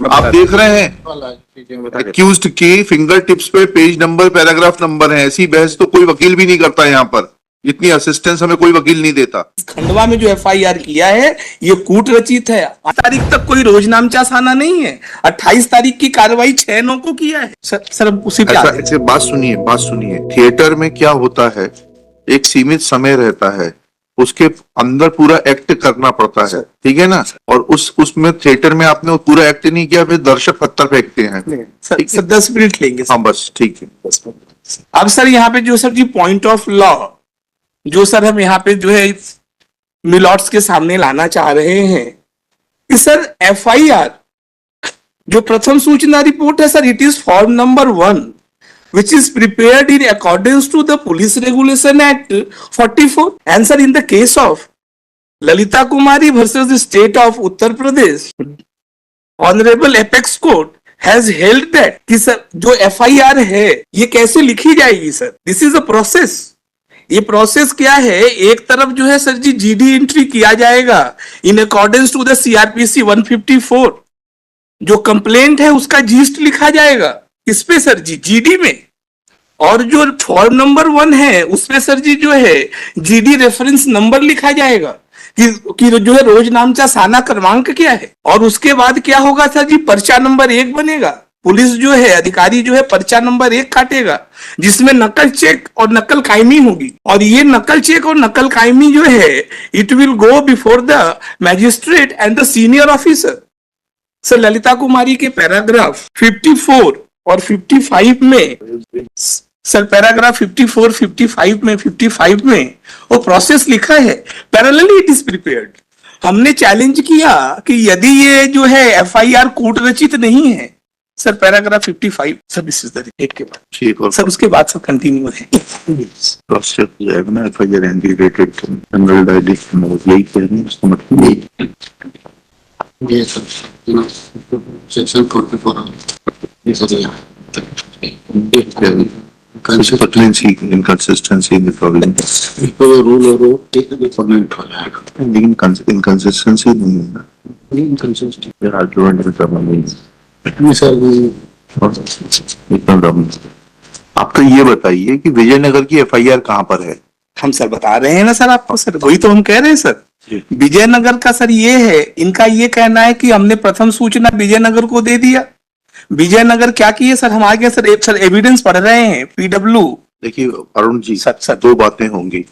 आप देख रहे हैं एक्यूज्ड के फिंगर टिप्स पे पेज नंबर पैराग्राफ नंबर है। ऐसी बहस तो कोई वकील भी नहीं करता यहाँ पर, इतनी असिस्टेंस हमें कोई वकील नहीं देता। खंडवा में जो एफआईआर किया है ये कूट रचित है। 8 तारीख तक कोई रोजनामचा साना नहीं है। 28 तारीख की कार्रवाई 6/9 को किया है। सर उसी पे ऐसे बात सुनिए। थिएटर में क्या होता है, एक सीमित समय रहता है, उसके अंदर पूरा एक्ट करना पड़ता है, ठीक है ना। और उसमें थिएटर में आपने पूरा एक्ट नहीं किया, फिर दर्शक पत्थर फेंकते हैं। सर 10 मिनट लेंगे। हाँ बस ठीक है। अब सर यहाँ पे जो sir ji point of law जो सर हम यहाँ पे जो है मिलॉट्स के सामने लाना चाह रहे हैं कि सर एफआईआर जो प्रथम सूचना रिपोर्ट है sir, it is form number 1 which is prepared in accordance to the Police Regulation Act 44. And sir, in the case of Lalita Kumari versus the state of Uttar Pradesh, Honorable Apex Court has held that कि sir जो FIR है ये कैसे लिखी जाएगी sir, this is a process. ये process क्या है, एक तरफ जो है सर जी GD एंट्री किया जाएगा in accordance to the CRPC 154, जो कंप्लेंट है उसका जीस्ट लिखा जाएगा किस पे सर जी, GD में। और जो फॉर्म नंबर 1 है उसमें सर जी जो है GD रेफरेंस नंबर लिखा जाएगा कि जो है रोजनामचा साना क्रमांक क्या है। और उसके बाद क्या होगा सर जी, पर्चा नंबर 1 बनेगा। पुलिस जो है अधिकारी जो है पर्चा नंबर 1 काटेगा जिसमें नकल चेक और नकल कायमी होगी। और ये नकल चेक और नकल कायमी जो है it will go before the magistrate and the senior officer. Sir Lalita Kumari के पैराग्राफ 54 और 55 में सर, पैराग्राफ 54, 55 में वो प्रोसेस लिखा है, पैरेलली इट इज प्रिपेयर्ड। हमने चैलेंज किया कि यदि ये जो है एफआईआर कूट रचित नहीं है sir, paragraph 55 sir this is the date के बाद ठीक है सर, उसके बाद सब कंटिन्यू है। प्रोसेस जाएगा ना एफआईआर इंटीग्रेटेड जनरल डायरी यही कहने उसका मतलब ये sub section 44 inconsistency in the problem. Rule और डिफरेंट हो जाएगा, लेकिन inconsistency नहीं है ना, इनकंसिस्टेंट यार आर्गुमेंट में करना नहीं सर। आप तो ये बताइए कि विजयनगर की एफआईआर कहाँ पर है? हम सर बता रहे हैं ना सर आपको सर, वही तो हम कह रहे हैं सर। विजयनगर का सर ये है, इनका ये कहना है कि हमने प्रथम सूचना विजयनगर को दे दिया। विजयनगर क्या किए सर, हम आगे सर एविडेंस पढ़ रहे हैं पीडब्ल्यू। देखिए अरुण जी सर 2 बातें होंगी।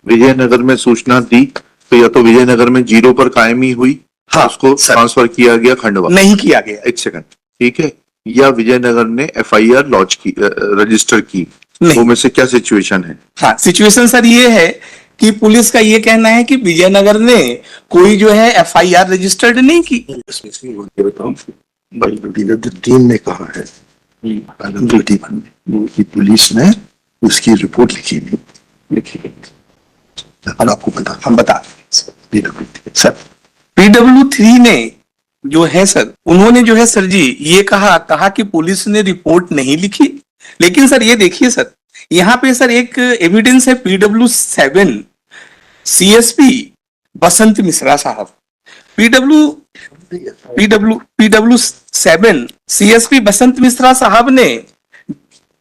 विजयनगर में सूचना दी तो या तो विजयनगर में 0 पर कायमी हुई, हाँ, उसको ट्रांसफर किया गया खंडवा, नहीं किया गया, एक सेकंड ठीक है, या विजयनगर ने एफआईआर लॉन्च की रजिस्टर की, वो में से क्या सिचुएशन है? हाँ सिचुएशन सर ये है कि पुलिस का ये कहना है कि विजयनगर ने कोई जो है एफआईआर रजिस्टर्ड नहीं की। टीम ने कहा है कि पुलिस ने उसकी रिपोर्ट लिखी नहीं, और आपको पता हम बता सर PW3 ने जो है सर, उन्होंने जो है सर जी ये कहा कि पुलिस ने रिपोर्ट नहीं लिखी। लेकिन सर ये देखिए सर, यहाँ पे सर एक एविडेंस है PW7 CSP बसंत मिश्रा साहब। PW7 CSP बसंत मिश्रा साहब ने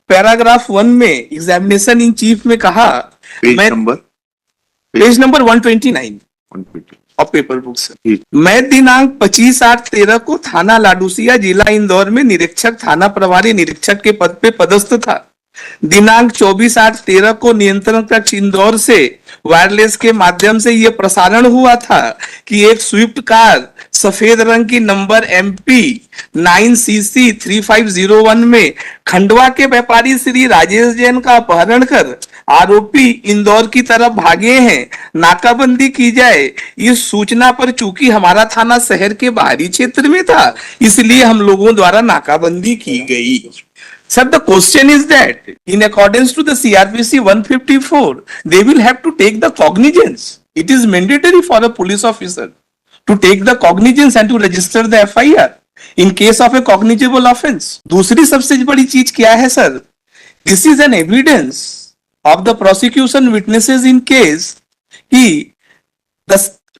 पैराग्राफ 1 में एग्जामिनेशन इन चीफ में कहा, पेज नंबर 129 और पेपर बुक से, मैं दिनांक 25/8/13 को थाना लाडूसिया जिला इंदौर में निरीक्षक थाना प्रभारी निरीक्षक के पद पे पदस्थ था। दिनांक 24/8/13 को नियंत्रण कक्ष इंदौर से वायरलेस के माध्यम से यह प्रसारण हुआ था कि एक स्विफ्ट कार सफेद रंग की नंबर MP 9CC 3501 में खंडवा के व्यापारी श्री राजेश जैन का अपहरण कर आरोपी इंदौर की तरफ भागे हैं, नाकाबंदी की जाए। इस सूचना पर चूंकि हमारा थाना शहर के बाहरी क्षेत्र में था इसलिए हम लोगों द्वारा नाकाबंदी की गई। Sir, the question is that in accordance to the CRPC 154, they will have to take the cognizance. It is mandatory for a police officer to take the cognizance and to register the FIR in case of a cognizable offense. दूसरी सबसे बड़ी चीज क्या है sir, this is an evidence of the prosecution witnesses in case कि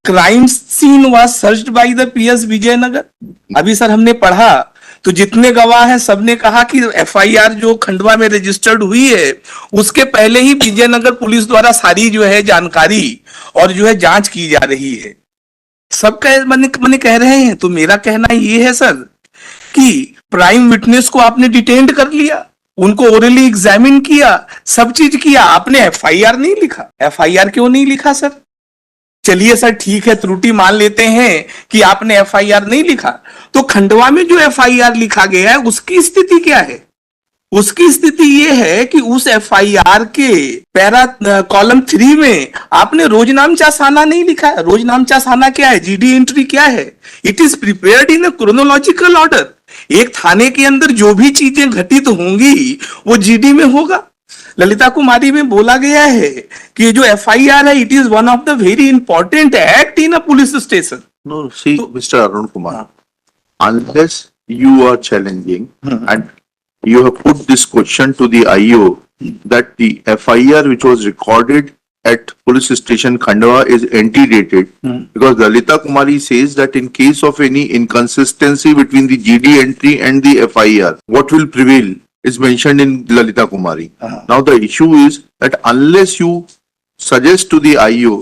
crime scene was searched by the PS Vijaynagar. अभी sir हमने पढ़ा तो जितने गवाह हैं सबने कहा कि एफआईआर जो खंडवा में रजिस्टर्ड हुई है उसके पहले ही विजयनगर पुलिस द्वारा सारी जो है जानकारी और जो है जांच की जा रही है। सब मने कह रहे हैं। तो मेरा कहना ये है सर कि प्राइम विटनेस को आपने डिटेन्ड कर लिया, उनको ओरली एग्जामिन किया, सब चीज किया, आपने एफआईआर नहीं लिखा। एफआईआर क्यों नहीं लिखा सर? चलिए सर ठीक है, त्रुटि मान लेते हैं कि आपने एफआईआर नहीं लिखा, तो खंडवा में जो एफआईआर लिखा गया है उसकी स्थिति क्या है? उसकी स्थिति यह है कि उस एफआईआर के पैरा कॉलम 3 में आपने रोजनामचा साना नहीं लिखा है। रोजनामचा साना क्या है? जीडी एंट्री क्या है? It is prepared in a chronological order. एक थाने के अंदर जो भी चीजें घटित होंगी वो जीडी में होगा। ललिता कुमारी में बोला गया है कि जो एफआईआर है it is one of the very important act in a police station. No, see, Mr. Arun Kumar, unless you are challenging and you have put this question to the IO that the FIR which was recorded at police station Khandwa is antedated, because Lalita Kumari says that in case of any inconsistency between the GD entry and the FIR, what will prevail is mentioned in Lalita Kumari. Now the issue is that unless you suggest to the IO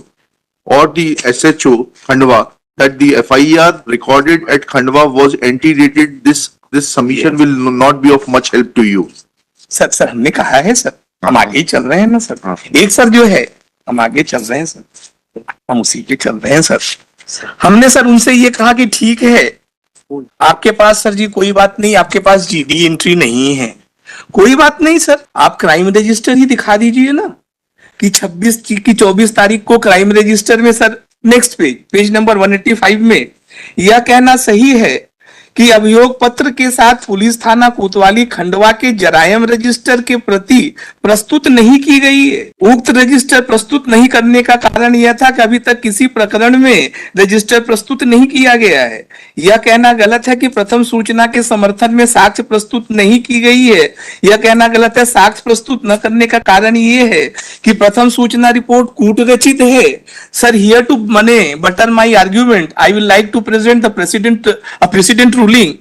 or the SHO Khandwa that the FIR recorded at Khandwa was antedated, this submission will not be of much help to you. Sir हमने कहा है sir, हम आगे ही चल रहे हैं ना sir. एक सर जो है हम आगे चल रहे हैं सर, हम उसी पे चल रहे हैं सर। हमने सर उनसे ये कहा कि ठीक है आपके पास सर जी कोई बात नहीं, आपके पास जीडी एंट्री नहीं है, कोई बात नहीं सर, आप क्राइम रजिस्टर ही दिखा दीजिए ना कि 24 तारीख को क्राइम रजिस्टर में सर नेक्स्ट पेज नंबर 185 में यह कहना सही है कि अभियोग पत्र के साथ पुलिस थाना कोतवाली खंडवा के जरायम रजिस्टर के प्रति प्रस्तुत नहीं की गई है। उक्त रजिस्टर प्रस्तुत नहीं करने का कारण यह था कि अभी तक किसी प्रकरण में रजिस्टर प्रस्तुत नहीं किया गया है। यह कहना गलत है कि प्रथम सूचना के समर्थन में साक्ष्य प्रस्तुत नहीं की गई है। यह कहना गलत है। साक्ष्य प्रस्तुत न करने का कारण यह है कि प्रथम सूचना रिपोर्ट कूट रचित है। Sir here to butter my argument I will like to present the president ruling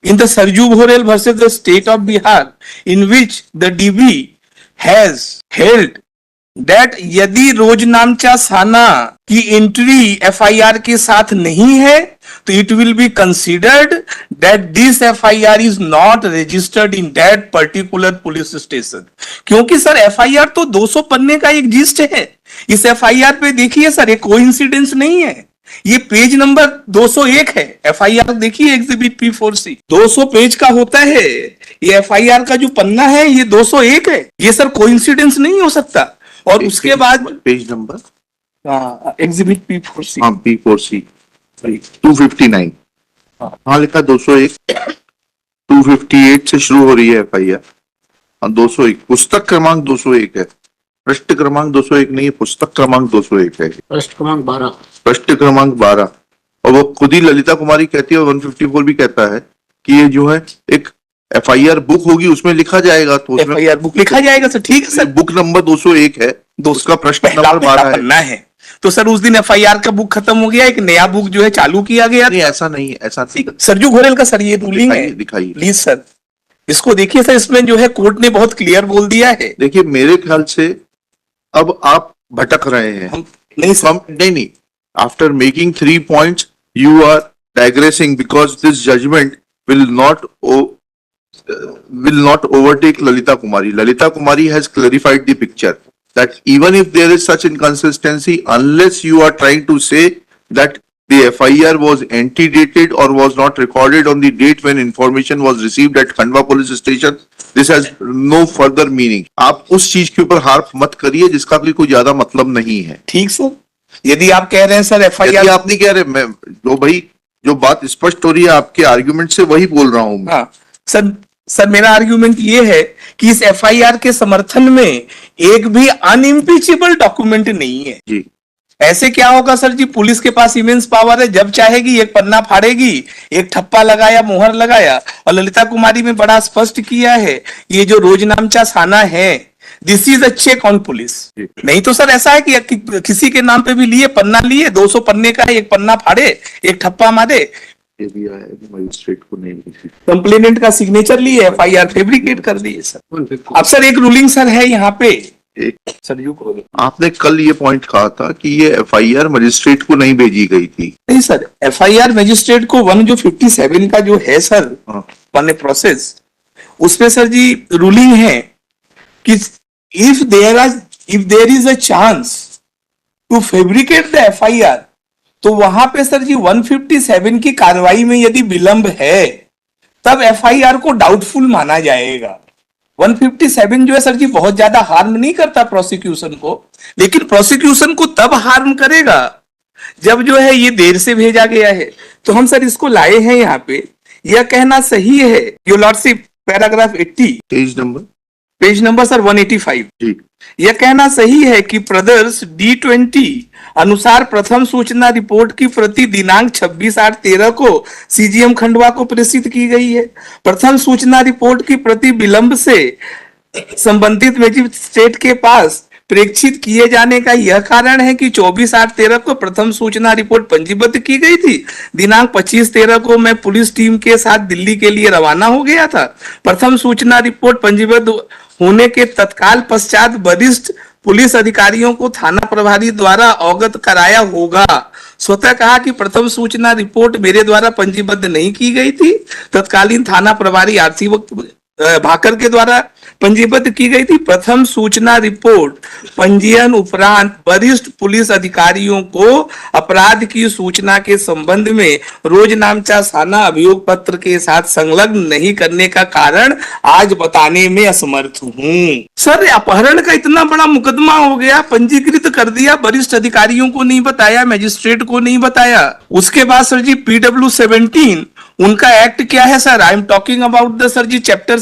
in the Sarju Ghorel versus the state of Bihar, in which the DB has held that यदि रोजनामचा साना की entry FIR के साथ नहीं है तो it will be considered that this FIR is not registered in that particular police station। क्योंकि sir FIR तो 200 पन्ने का एक जिस्ट है। इस एफआईआर पे देखिए सर एक कोइंसिडेंस नहीं है, ये पेज नंबर 201 है। एफआईआर देखिए एग्जिबिट P4C 200 पेज का होता है। ये एफआईआर का जो पन्ना है ये 201 है। ये सर कोइंसिडेंस नहीं हो सकता। और उसके बाद page number exhibit P4C P4C 259 हाँ लिखा 201 258 से शुरू हो रही है एफआईआर। 201 पुस्तक क्रमांक 201 है, पृष्ठ क्रमांक 201 नहीं है, पुस्तक क्रमांक 201 है, पृष्ठ क्रमांक 12। और वो खुद ही ललिता कुमारी कहती है 154 भी कहता है कि ये जो है एक एफआईआर बुक होगी उसमें लिखा जाएगा, तो उसमें एफआईआर बुक लिखा जाएगा सर। ठीक है सर, बुक नंबर 201 है, उसका प्रश्न नंबर 12 है। तो सर उस दिन एफआईआर का बुक खत्म हो गया, एक नया बुक जो है चालू किया गया। नहीं ऐसा नहीं है, ऐसा नहीं। सरजू घोरेल का सर ये रूलिंग है, दिखाइए प्लीज सर इसको देखिए सर। इसमें जो है कोर्ट ने बहुत क्लियर बोल दिया है। देखिए मेरे ख्याल से अब आप भटक रहे हैं। नहीं after making 3 points you are digressing because this judgment will not overtake Lalita Kumari. Lalita Kumari has clarified the picture that even if there is such inconsistency, unless you are trying to say that the FIR was antedated or was not recorded on the date when information was received at Khandwa police station, this has no further meaning. आप उस चीज के ऊपर हार मत करिए जिसका कोई ज्यादा मतलब नहीं है। ठीक सर, यदि आप कह रहे हैं सर एफआईआर, आप नहीं कह रहे, मैं जो बात स्पष्ट हो रही है आपके आर्ग्यूमेंट से वही बोल रहा हूं। हाँ सर मेरा आर्ग्यूमेंट ये है कि इस एफआईआर के समर्थन में एक भी अनइम्पीचेबल डॉक्यूमेंट नहीं है जी। ऐसे क्या होगा सर जी, पुलिस के पास इमेंस पावर है, जब चाहेगी एक पन्ना फाड़ेगी, एक ठप्पा लगाया, मोहर लगाया। और ललिता कुमारी में बड़ा स्पष्ट किया है, ये जो रोजनामचा साना है this is a check on police. नहीं तो सर ऐसा है कि किसी के नाम पे भी लिए, पन्ना लिए, 200 पन्ने का है, एक पन्ना फाड़े, एक ठप्पा मारे, ये भी आया है मजिस्ट्रेट को नहीं भेजी। कंप्लेनेंट का सिग्नेचर लिए, एफआईआर फैब्रिकेट कर दिए सर। अब सर एक रूलिंग सर है यहाँ पे सर यू को आपने कल ये पॉइंट कहा था कि ये एफआईआर मजिस्ट्रेट को नहीं भेजी गई थी। नहीं सर, एफआईआर मजिस्ट्रेट को वन जो 57 का जो है सर हाँ। वन प्रोसेस, उसमें सर जी रूलिंग है कि if there is a chance to fabricate the FIR, तो वहां पे सर जी 157 की कार्रवाई में यदि विलंब है तब एफआईआर को डाउटफुल माना जाएगा। 157 जो है सर जी बहुत ज्यादा हार्म नहीं करता प्रोसिक्यूशन को, लेकिन प्रोसिक्यूशन को तब हार्म करेगा जब जो है ये देर से भेजा गया है। तो हम सर इसको लाए हैं यहाँ पे। यह कहना सही है your lordship, paragraph 80 page number sir 185। जी। यह कहना सही है कि प्रदर्श D20 अनुसार प्रथम सूचना रिपोर्ट की प्रति दिनांक 26/8/13 को सीजीएम खंडवा को प्रेषित की गई है। प्रथम सूचना रिपोर्ट की प्रति विलंब से संबंधित मजिस्ट्रेट के पास प्रेक्षित किए जाने का यह कारण है कि 24/8/13 को प्रथम सूचना रिपोर्ट पंजीबद्ध की गई थी। दिनांक 25/13 को मैं पुलिस टीम के साथ दिल्ली के लिए रवाना हो गया था। प्रथम सूचना रिपोर्ट पंजीबद्ध होने के तत्काल पश्चात वरिष्ठ पुलिस अधिकारियों को थाना प्रभारी द्वारा अवगत कराया होगा। स्वतः कहा कि प्रथम सूचना रिपोर्ट मेरे द्वारा पंजीबद्ध नहीं की गई थी, तत्कालीन थाना प्रभारी आरसी भाकर के द्वारा पंजीबद्ध की गई थी। प्रथम सूचना रिपोर्ट पंजीयन उपरांत वरिष्ठ पुलिस अधिकारियों को अपराध की सूचना के संबंध में रोजनामचा थाना अभियोग पत्र के साथ संलग्न नहीं करने का कारण आज बताने में असमर्थ हूँ। सर अपहरण का इतना बड़ा मुकदमा हो गया, पंजीकृत कर दिया, वरिष्ठ अधिकारियों को नहीं बताया, मजिस्ट्रेट को नहीं बताया। उसके बाद सर जी PW17 उनका एक्ट क्या है sir? I am talking about the sir ji chapter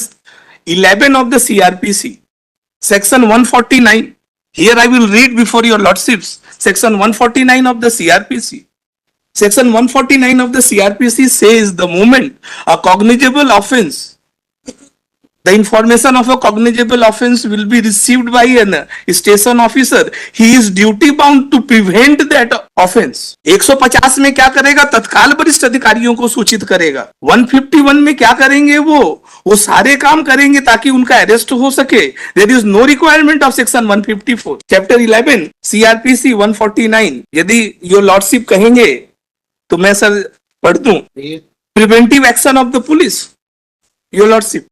11 of the CRPC, section 149. Here I will read before your lordships. Section 149 of the CRPC. Section 149 of the CRPC says the moment a cognizable offense, the information of a cognizable offense will be received by a station officer, he is duty bound to prevent that offense. 150 में क्या करेगा? तत्काल वरिष्ठ अधिकारियों को सूचित करेगा। 151 में क्या करेंगे? वो सारे काम करेंगे ताकि उनका अरेस्ट हो सके। There is no requirement of section 154. Chapter 11 CRPC 149 यदि योर लॉर्डशिप कहेंगे तो मैं सर पढ़ दूं। Preventive action of the police your lordship.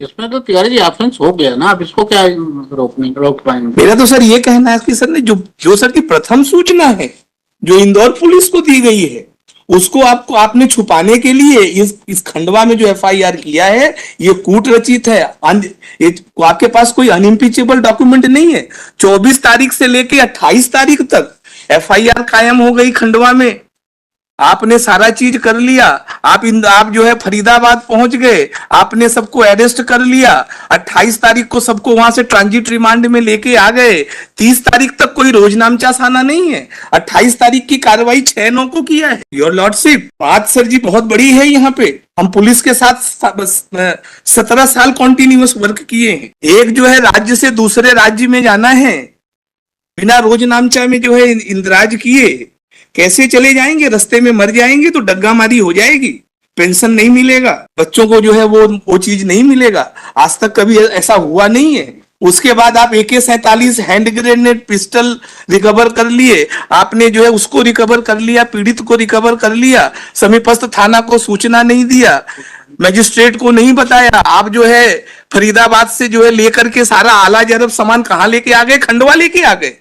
इसमें तो तिवारी जी ऑप्शंस हो गया ना, अब इसको क्या रोक पाएंगे? मेरा तो सर ये कहना है कि सर ने जो सर की प्रथम सूचना है जो इंदौर पुलिस को दी गई है उसको आपने छुपाने के लिए इस खंडवा में जो एफआईआर किया है ये कूट रचित है। आपके पास कोई अनइम्पीचेबल डॉक्यूमेंट नहीं है। 24 तारीख से लेके 28 तारीख तक एफआईआर कायम हो गई खंडवा में। आपने सारा चीज कर लिया। आप जो है फरीदाबाद पहुंच गए, आपने सबको अरेस्ट कर लिया। 28 तारीख को सबको वहां से ट्रांजिट रिमांड में लेके आ गए। 30 तारीख तक कोई रोजनामचा थाना नहीं है। 28 तारीख की कार्रवाई 6/9 को किया है। योर लॉर्डशिप, बात सर जी बहुत बड़ी है। यहाँ पे हम पुलिस के साथ 17 साल कॉन्टिन्यूअस वर्क किए हैं। एक जो है राज्य से दूसरे राज्य में जाना है बिना रोजनामचा में जो है इंदराज किए, कैसे चले जाएंगे? रास्ते में मर जाएंगे तो डग्गा मारी हो जाएगी, पेंशन नहीं मिलेगा, बच्चों को जो है वो चीज नहीं मिलेगा। आज तक कभी ऐसा हुआ नहीं है। उसके बाद आप AK-47 hand grenade pistol recover कर लिए, आपने जो है उसको रिकवर कर लिया, पीड़ित को रिकवर कर लिया, समीपस्थ थाना को सूचना नहीं दिया, मजिस्ट्रेट को नहीं बताया। आप जो है फरीदाबाद से जो है लेकर के सारा आला जरब सामान कहाँ लेके आ गए? खंडवा लेके आ गए।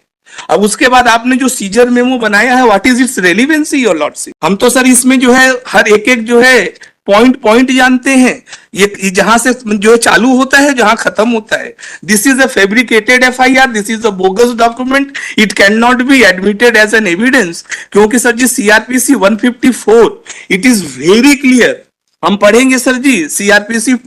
अब उसके बाद आपने जो सीजर मेमो बनाया है, what is it's relevancy your lordship? हम तो सर इसमें जो है हर एक जो है पॉइंट जानते हैं। ये जहां से जो है चालू होता है, जहां खत्म होता है। This is a fabricated FIR, this is a bogus document, it can not be admitted as an evidence. क्योंकि sir ji CRPC 154 it is very clear. हम पढ़ेंगे सर जी CRPC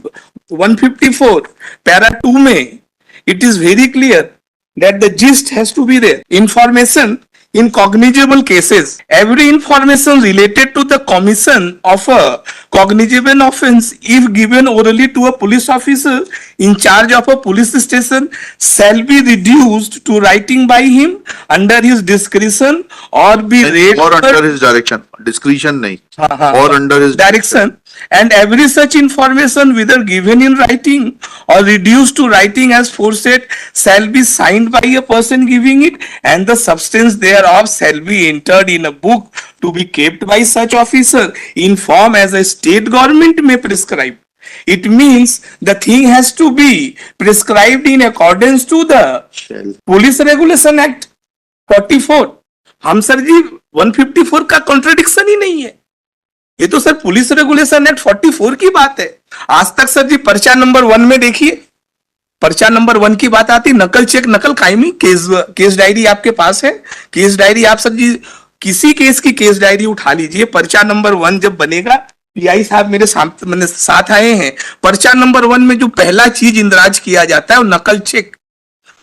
154 पैरा 2 में, it is very clear that the gist has to be there. Information in cognizable cases, every information related to the commission of a cognizable offense, if given orally to a police officer in charge of a police station, shall be reduced to writing by him under his discretion or be read और under his direction, discretion नहीं, और under his direction, and every such information, whether given in writing or reduced to writing as foresaid, shall be signed by a person giving it, and the substance thereof shall be entered in a book to be kept by such officer in form as a state government may prescribe. It means the thing has to be prescribed in accordance to the Police Regulation Act 44. हम sir जी 154 का contradiction ही नहीं है, ये तो sir police regulation act 44 की बात है। आज तक सर जी पर्चा नंबर 1 में देखिए, पर्चा नंबर 1 की बात आती, नकल चेक नकल कायमी, केस डायरी आपके पास है, केस डायरी आप सर जी किसी केस की केस डायरी उठा लीजिए, पर्चा नंबर 1 जब बनेगा, पीआई साहब मेरे साथ आए हैं, पर्चा नंबर 1 में जो पहला चीज इंदराज किया जाता है वो नकल चेक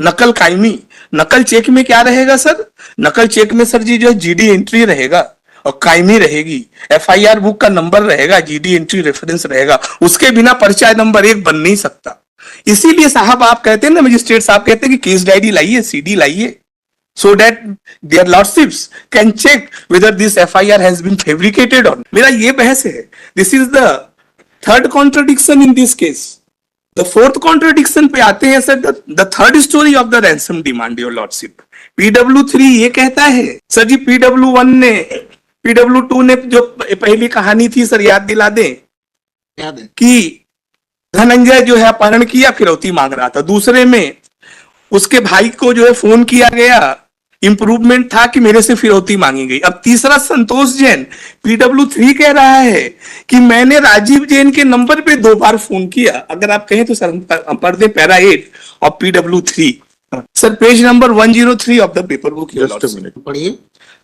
नकल कायमी। नकल चेक में क्या रहेगा सर? नकल चेक में सर जी जो है जीडी एंट्री रहेगा और कायमी रहेगी, एफआईआर बुक का नंबर रहेगा, जीडी एंट्री रेफरेंस रहेगा, उसके बिना पर्चा नंबर 1 बन नहीं सकता। इसीलिए साहब आप कहते हैं ना, मजिस्ट्रेट साहब कहते हैं कि केस डायरी लाइए, सीडी लाइए, so that their lordships can check whether this FIR has been fabricated or not. मेरा ये बहस है। This is the third contradiction in this case. The fourth contradiction पे आते हैं sir, the third story of the ransom demand, your lordship. PW3 ये कहता है सर जी, PW1 ने, PW2 ने जो पहली कहानी थी सर याद दिला दें, याद है कि धनंजय जो है अपहरण किया, फिरौती मांग रहा था। दूसरे में उसके भाई को जो है फोन किया गया, इंप्रूवमेंट था कि मेरे से फिरौती मांगी गई। अब तीसरा संतोष जैन PW3 कह रहा है कि मैंने राजीव जैन के नंबर पे 2 बार फोन किया। अगर आप कहें तो सर हम पढ़ दें पैरा 8 और PW3 sir, page number 103 of the paper book. पढ़िए।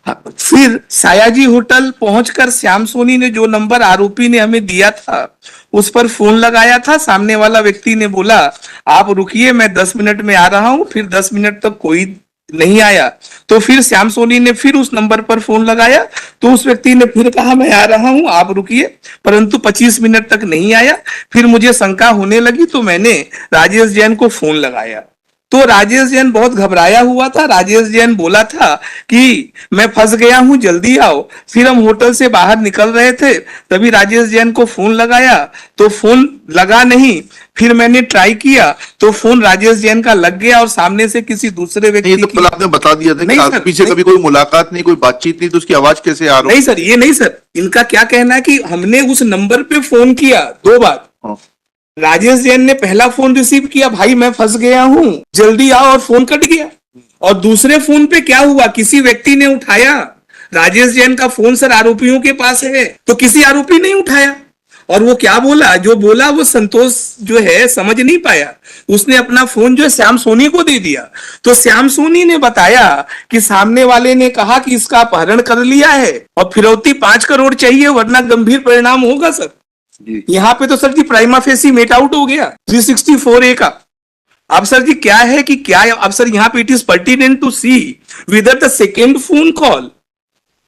फिर सायाजी होटल पहुंचकर श्याम सोनी ने जो नंबर आरोपी ने हमें दिया था उस पर फोन लगाया था। सामने वाला व्यक्ति ने बोला आप रुकिए, मैं 10 मिनट में आ रहा हूं। फिर 10 मिनट तक कोई नहीं आया, तो फिर श्याम सोनी ने फिर उस नंबर पर फोन लगाया, तो उस व्यक्ति ने फिर कहा मैं आ रहा हूं, आप रुकिए, परंतु 25 मिनट तक नहीं आया। फिर मुझे शंका होने लगी तो मैंने राजेश जैन को फोन लगाया, तो राजेश जैन बहुत घबराया हुआ था। राजेश जैन बोला था कि मैं फंस गया हूं, जल्दी आओ। फिर हम होटल से बाहर निकल रहे थे, तभी राजेश जैन को फोन लगाया तो फोन लगा नहीं। फिर मैंने ट्राई किया तो फोन राजेश जैन का लग गया और सामने से किसी दूसरे व्यक्ति तो कल आपने बता दिया था कि आपके पीछे कभी कोई मुलाकात नहीं, कोई बातचीत नहीं, तो उसकी आवाज कैसे आ रही? नहीं सर, ये नहीं सर, इनका क्या कहना है कि हमने उस नंबर पे फोन किया 2 बार। राजेश जैन ने पहला फोन रिसीव किया, भाई मैं फंस गया हूं, जल्दी आओ, और फोन कट गया। और दूसरे फोन पे क्या हुआ, किसी व्यक्ति ने उठाया। राजेश जैन का फोन सर आरोपियों के पास है, तो किसी आरोपी ने उठाया और वो क्या बोला, जो बोला वो संतोष जो है समझ नहीं पाया। उसने अपना फोन जो है श्याम सोनी को दे दिया, तो श्याम सोनी ने बताया कि सामने वाले ने कहा कि इसका अपहरण कर लिया है और फिरौती 5 करोड़ चाहिए वरना गंभीर परिणाम होगा सर। यहाँ पे तो सर जी प्राइमा फेसी मेट आउट हो गया 364A का। अब सर जी क्या है कि क्या, अब सर यहाँ पे it is pertinent to see whether the second phone call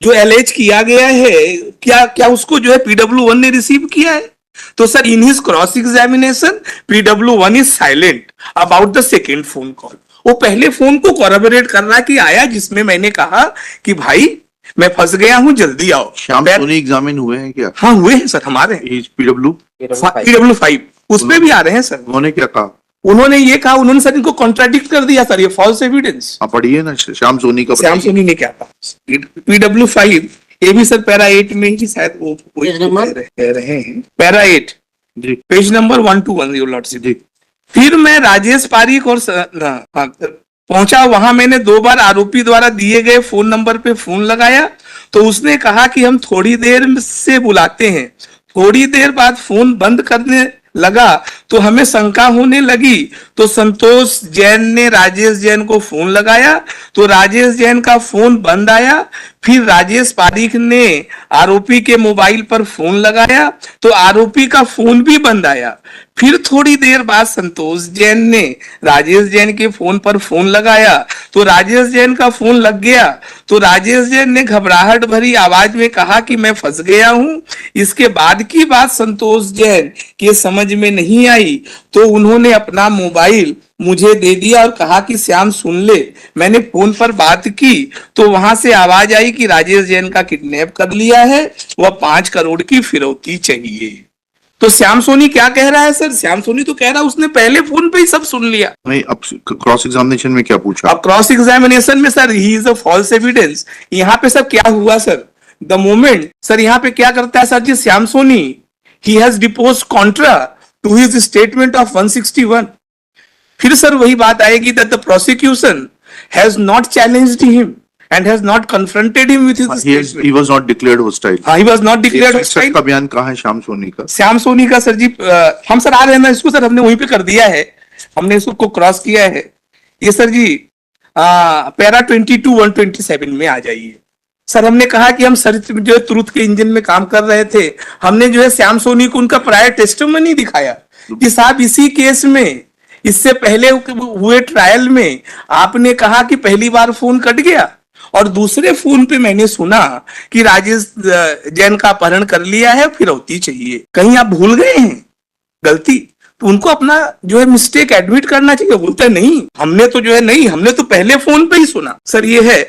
जो एलेज किया गया है, क्या उसको जो है PW1 ने रिसीव किया है। तो sir in his cross examination PW1 is silent about the second phone call. वो पहले फोन को कोरबोरेट कर रहा कि आया, जिसमें मैंने कहा कि भाई मैं फंस गया हूं, जल्दी आओ। श्याम सोनी एग्जामिन हुए हैं क्या? हाँ हुए हैं सर, हमारे PW5 उसमें भी आ रहे हैं सर। उन्होंने क्या कहा? उन्होंने ये कहा, उन्होंने सर इनको कॉन्ट्राडिक्ट कर दिया सर, ये फॉल्स एविडेंस। पढ़िए ना श्याम सोनी का। श्याम सोनी ने क्या कहा, PW5 ये भी सर पैरा 8 में ही शायद वो कह रहे हैं, पैरा 8 जी, पेज नंबर 121 योर लॉर्डशिप। फिर मैं राजेश पारीक और पहुंचा वहां, मैंने 2 बार आरोपी द्वारा दिए गए फोन नंबर पे फोन लगाया, तो उसने कहा कि हम थोड़ी देर से बुलाते हैं। थोड़ी देर बाद फोन बंद करने लगा तो हमें शंका होने लगी, तो संतोष जैन ने राजेश जैन को फोन लगाया, तो राजेश जैन का फोन बंद आया। फिर राजेश पारीक ने आरोपी के मोबाइल पर फोन लगाया तो आरोपी का फोन भी बंद आया। फिर थोड़ी देर बाद संतोष जैन ने राजेश जैन के फोन पर फोन लगाया तो राजेश जैन का फोन लग गया तो राजेश जैन ने घबराहट भरी आवाज में कहा कि मैं फंस गया हूं। इसके बाद की बात संतोष जैन के समझ में नहीं आई तो उन्होंने अपना मोबाइल मुझे दे दिया और कहा कि श्याम सुन ले। मैंने फोन पर बात की तो वहां से आवाज आई कि राजेश जैन का किडनैप कर लिया है, वह 5 करोड़ की फिरौती चाहिए। तो श्याम सोनी क्या कह रहा है सर? श्याम सोनी तो कह रहा है उसने पहले फोन पे ही सब सुन लिया। नहीं, अब क्रॉस एग्जामिनेशन में क्या पूछा? अब क्रॉस एग्जामिनेशन में sir he is a false evidence. यहाँ पे सर क्या हुआ सर? द मोमेंट सर यहाँ पे क्या करता है sir ji Shyam Soni, he has depose contra to his statement of 161। फिर सर वही बात आएगी that the prosecution has not challenged him and has not confronted him with his statement. He was not declared hostile. हाँ, he was not declared एक hostile. का बयान कहाँ है श्याम सोनी का? श्याम सोनी का सर जी हम सर आ रहे हैं ना, इसको सर हमने वहीं पे कर दिया है, हमने इसको क्रॉस किया है। ये सर जी पैरा 22 127 में आ जाइए। सर हमने कहा कि हम सर जो है ट्रुथ के इंजन में काम कर रहे थे, हमने जो है श्याम सोनी को उनका प्रायर टेस्टिमनी दिखाया कि साहब इसी केस में इससे पहले हुए ट्रायल में आपने कहा कि पहली बार फोन कट गया और दूसरे फोन पे मैंने सुना कि राजेश जैन का अपहरण कर लिया है, फिरौती चाहिए। कहीं आप भूल गए हैं गलती? तो उनको अपना जो है मिस्टेक एडमिट करना चाहिए। बोलते नहीं, हमने तो जो है नहीं, हमने तो पहले फोन पे ही सुना। सर ये है,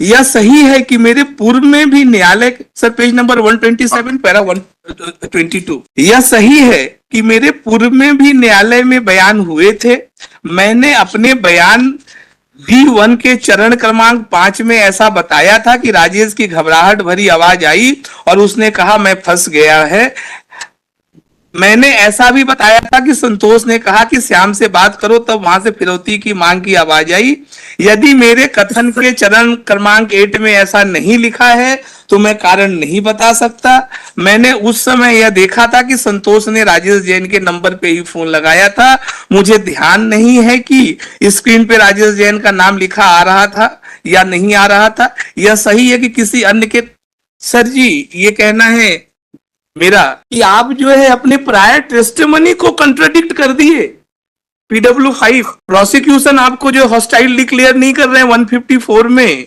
यह सही है कि मेरे पूर्व में भी न्यायालय, सर पेज नंबर 127 पैरा 122, यह सही है कि मेरे पूर्व में भी न्यायालय में बयान हुए थे। मैंने अपने बयान B1 के चरण क्रमांक 5 में ऐसा बताया था कि राजेश की घबराहट भरी आवाज आई और उसने कहा मैं फंस गया है। मैंने ऐसा भी बताया था कि संतोष ने कहा कि श्याम से बात करो, तब वहां से फिरौती की मांग की आवाज आई। यदि मेरे कथन के चरण क्रमांक 8 में ऐसा नहीं लिखा है तो मैं कारण नहीं बता सकता। मैंने उस समय यह देखा था कि संतोष ने राजेश जैन के नंबर पे ही फोन लगाया था। मुझे ध्यान नहीं है कि स्क्रीन पे राजेश जैन का नाम लिखा आ रहा था या नहीं आ रहा था। यह सही है कि किसी अन्य के, सर जी ये कहना है मेरा कि आप जो है अपने प्रायर टेस्टिमनी को कंट्राडिक्ट कर दिए। PW5 प्रोसिक्यूशन आपको जो हॉस्टाइल डिक्लेयर नहीं कर रहे हैं 154 में,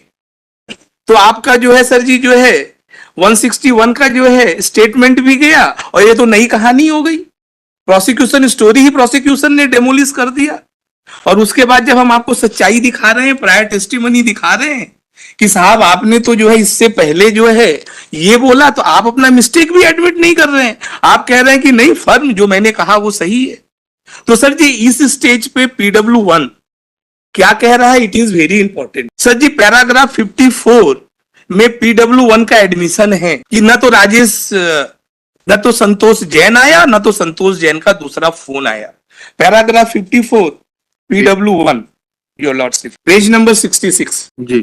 तो आपका जो है सर जी जो है 161 का जो है स्टेटमेंट भी गया और ये तो नई कहानी हो गई। प्रोसिक्यूशन स्टोरी ही प्रोसिक्यूशन ने डेमोलिश कर दिया। और उसके बाद जब हम आपको सच्चाई दिखा रहे हैं, प्रायर टेस्टिमनी दिखा रहे हैं कि साहब आपने तो जो है इससे पहले जो है ये बोला, तो आप अपना मिस्टेक भी एडमिट नहीं कर रहे हैं। आप कह रहे हैं कि नहीं, फर्म जो मैंने कहा वो सही है। तो सर जी इस स्टेज पे PW1 क्या कह रहा है? It is very important. Sir ji paragraph 54 में PW1 का एडमिशन है कि न तो राजेश, न तो संतोष जैन आया, न तो संतोष जैन का दूसरा फोन आया। Paragraph 54 PW1 your lordship page number 66 जी।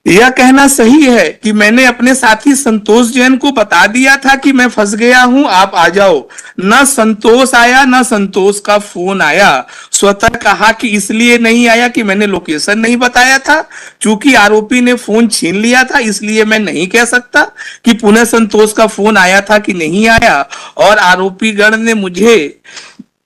यह कहना सही है कि मैंने अपने साथी संतोष जैन को बता दिया था कि मैं फंस गया हूं, आप आ जाओ। न संतोष आया न संतोष का फोन आया। स्वतः कहा कि इसलिए नहीं आया कि मैंने लोकेशन नहीं बताया था। चूंकि आरोपी ने फोन छीन लिया था इसलिए मैं नहीं कह सकता कि पुनः संतोष का फोन आया था कि नहीं आया। और आरोपी गण ने मुझे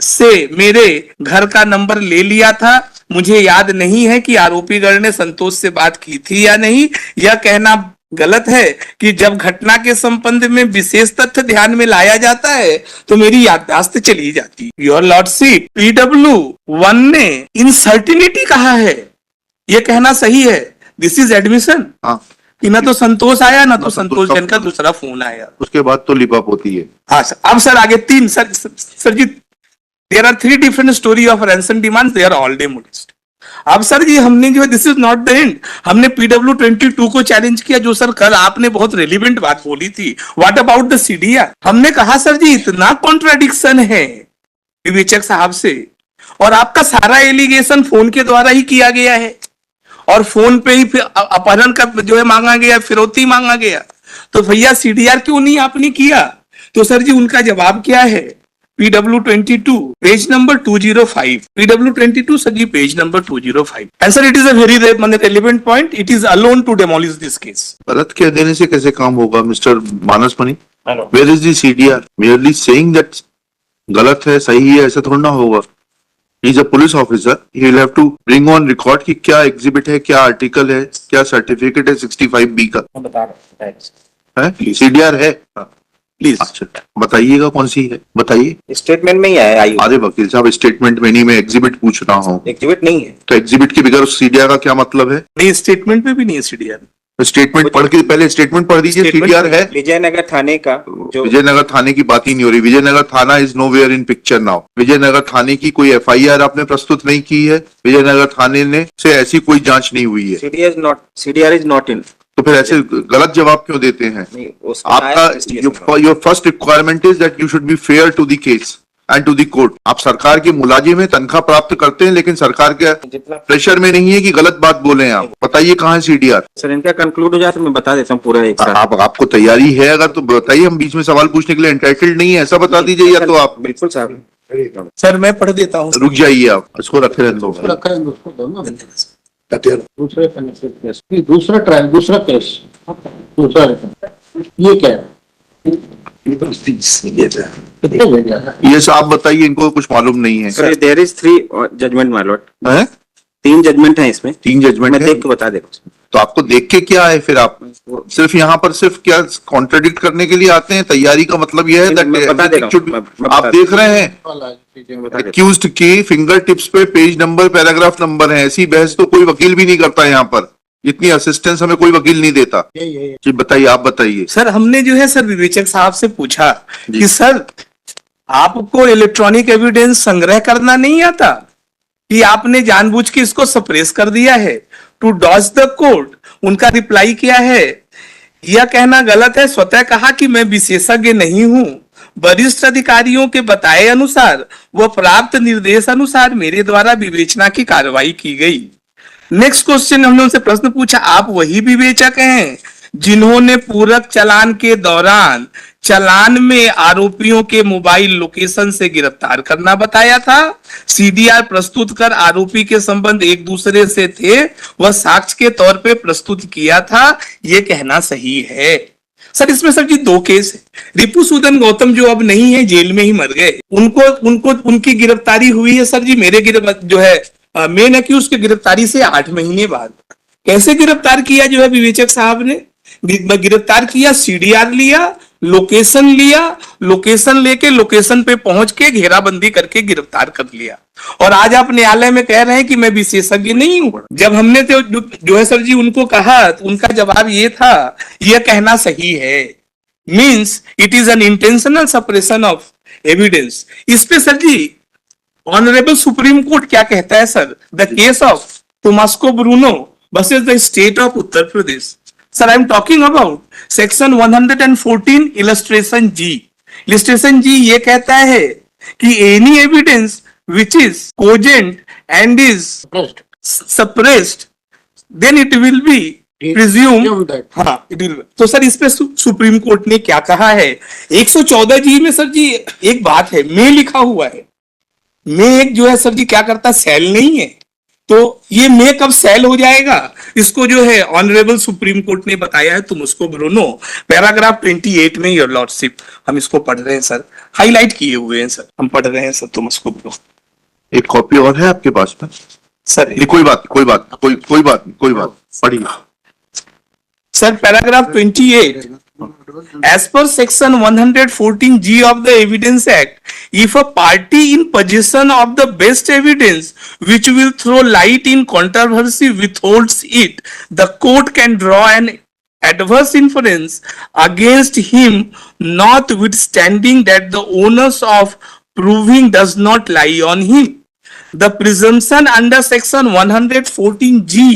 से मेरे घर का नंबर ले लिया था। मुझे याद नहीं है कि आरोपीगण ने संतोष से बात की थी या नहीं। यह कहना गलत है कि जब घटना के संबंध में विशेष तथ्य ध्यान में लाया जाता है तो मेरी याददाश्त चली जाती है। योर लॉर्डशिप PW1 ने इनसर्टिनिटी कहा है, यह कहना सही है। दिस इज एडमिशन कि ना तो संतोष आया ना तो संतोष जैन का दूसरा फोन आया। उसके बाद तो लिप अप होती है। हाँ सर, अब सर आगे 3 sir ji there are 3 different story of ransom demands, they are all demolished। अब सर जी हमने जो है this is not the end, हमने PW22 को चैलेंज किया जो सर कल आपने बहुत रेलिवेंट बात बोली थी। What about the CDR? हमने कहा सर जी इतना कॉन्ट्राडिक्शन है विवेचक साहब से, और आपका सारा एलिगेशन फोन के द्वारा ही किया गया है और फोन पे ही अपहरण का जो है मांगा गया, फिरौती मांगा गया। तो भैया CDR क्यों नहीं आपने किया? तो सर जी उनका जवाब क्या है? PW22 page number 205, PW22 sir ji page number 205। And sir it is a very relevant point, it is alone to demolish this case. गलत कह देने से कैसे काम होगा mister Manas Mani? Where is the CDR? Merely saying that गलत है सही है ऐसा थोड़ा ना होगा. Is a police officer, he will have to bring on record कि क्या एग्जिबिट है, क्या आर्टिकल है, क्या सर्टिफिकेट है 65B का मैं बता रहा हूँ है, CDR है. प्लीज. अच्छा बताइएगा कौन सी है, बताइए. स्टेटमेंट में ही आया आयु अरे वकील साहब स्टेटमेंट में नहीं, मैं एग्जिबिट पूछ रहा हूँ. एग्जिबिट नहीं है। तो एग्जिबिट के बगैर CDR का क्या मतलब है? नहीं, स्टेटमेंट में भी नहीं है CDR. स्टेटमेंट पढ़ के पहले स्टेटमेंट पढ़ दीजिए. Statement CDR है. विजयनगर थाने का जो विजयनगर थाने की बात ही नहीं हो रही. विजयनगर थाना is nowhere in picture now. Vijaynagar थाने की कोई FIR आपने प्रस्तुत नहीं की है. विजयनगर थाने ने से ऐसी कोई जांच नहीं हुई है. CDR is not in. तो फिर ऐसे गलत जवाब क्यों देते हैं? आपका your first requirement is that you should be fair to the case and to the court. आप सरकार के मुलाजिम हैं, तनख्वाह प्राप्त करते हैं, लेकिन सरकार के जितना प्रेशर में नहीं है कि गलत बात बोले आप. बताइए कहाँ है CDR? सर इनका कंक्लूड हो जाए तो मैं बता देता हूँ पूरा एक साथ। आपको तैयारी है अगर तो बताइए. हम बीच में सवाल पूछने के लिए एंटाइटल्ड नहीं है ऐसा बता दीजिए, या तो आप बिल्कुल साहब। सर मैं पढ़ देता हूँ. रुक जाइए. आप इसको रखे रहने दो. रखा है उसको दो ना दूसरे केस, दूसरा ट्रायल, दूसरा केस, दूसरा ये क्या है? कितने भेजा है? ये साहब बताइए, इनको कुछ मालूम नहीं है. Sir there is 3 judgement my lord. हैं? 3 जजमेंट हैं इसमें। 3 जजमेंट मैं है. देख के बता दे रहा हूँ। तो आपको देख के क्या है फिर? आप सिर्फ यहाँ पर सिर्फ क्या कॉन्ट्रडिक्ट करने के लिए आते हैं? तैयारी का मतलब यह है नहीं, मैं बता दे रहा हूँ, मैं आप बता देख रहे हैं वाला चीजें बता बता दे। एक्यूज्ड की फिंगर टिप्स पे पेज नंबर, पैराग्राफ नंबर है. ऐसी बहस तो कोई वकील भी नहीं करता यहाँ पर. इतनी असिस्टेंस हमें कोई वकील नहीं देता. यही जी बताइए, आप बताइए. सर हमने जो है सर विवेचक साहब से पूछा कि सर आपको इलेक्ट्रॉनिक एविडेंस संग्रह करना नहीं आता कि आपने जानबूझ के इसको सप्रेस कर दिया है टू डॉज द कोर्ट. उनका रिप्लाई क्या है? यह कहना गलत है. स्वतः कहा कि मैं विशेषज्ञ नहीं हूं. वरिष्ठ अधिकारियों के बताए अनुसार व प्राप्त निर्देश अनुसार मेरे द्वारा विवेचना की कार्रवाई की गई. नेक्स्ट क्वेश्चन हमने उनसे प्रश्न पूछा, आप वही विवेचक हैं जिन्होंने पूरक चालान के दौरान चालान में आरोपियों के मोबाइल लोकेशन से गिरफ्तार करना बताया था. CDR प्रस्तुत कर आरोपी के संबंध एक दूसरे से थे वह साक्ष्य के तौर पे प्रस्तुत किया था. ये कहना सही है. सर इसमें सर जी 2 केस है. रिपुसूदन गौतम जो अब नहीं है, जेल में ही मर गए, उनकी गिरफ्तारी हुई है सर जी मेरे जो है मेन एक्यूज की गिरफ्तारी से 8 महीने बाद. कैसे गिरफ्तार किया जो है विवेचक साहब ने? गिरफ्तार किया, CDR लिया, लोकेशन लिया, लोकेशन लेके लोकेशन पे पहुंच के घेराबंदी करके गिरफ्तार कर लिया. और आज आप न्यायालय में कह रहे हैं कि मैं विशेषज्ञ नहीं हूं. जब हमने तो जो है सर जी उनको कहा तो उनका जवाब ये था, यह कहना सही है. Means it is an intentional suppression of evidence. इस पे sir ji honourable supreme court क्या कहता है sir? The case of Tomaso Bruno versus the state of Uttar Pradesh. Sir I am talking about section 114 illustration G. Illustration G ये कहता है कि any evidence which is cogent and is suppressed then it will be presumed that. हाँ it will. तो sir इस पे supreme court ने क्या कहा है? 114 जी में सर जी एक बात है, मे लिखा हुआ है. मे एक जो है सर जी क्या करता, सेल नहीं है. तो ये मे कब सेल हो जाएगा इसको जो है ऑनरेबल सुप्रीम कोर्ट ने बताया है. तुम उसको ब्रूनो पैराग्राफ 28 में योर लॉर्डशिप हम इसको पढ़ रहे हैं सर, हाईलाइट किए हुए हैं सर, हम पढ़ रहे हैं सर. तुम उसको एक कॉपी और है आपके पास में सर? नहीं, कोई बात पढ़िए sir paragraph 28. As per section 114G of the Evidence Act, if a party in possession of the best evidence which will throw light in controversy withholds it, the court can draw an adverse inference against him, notwithstanding that the onus of proving does not lie on him. The presumption under section 114G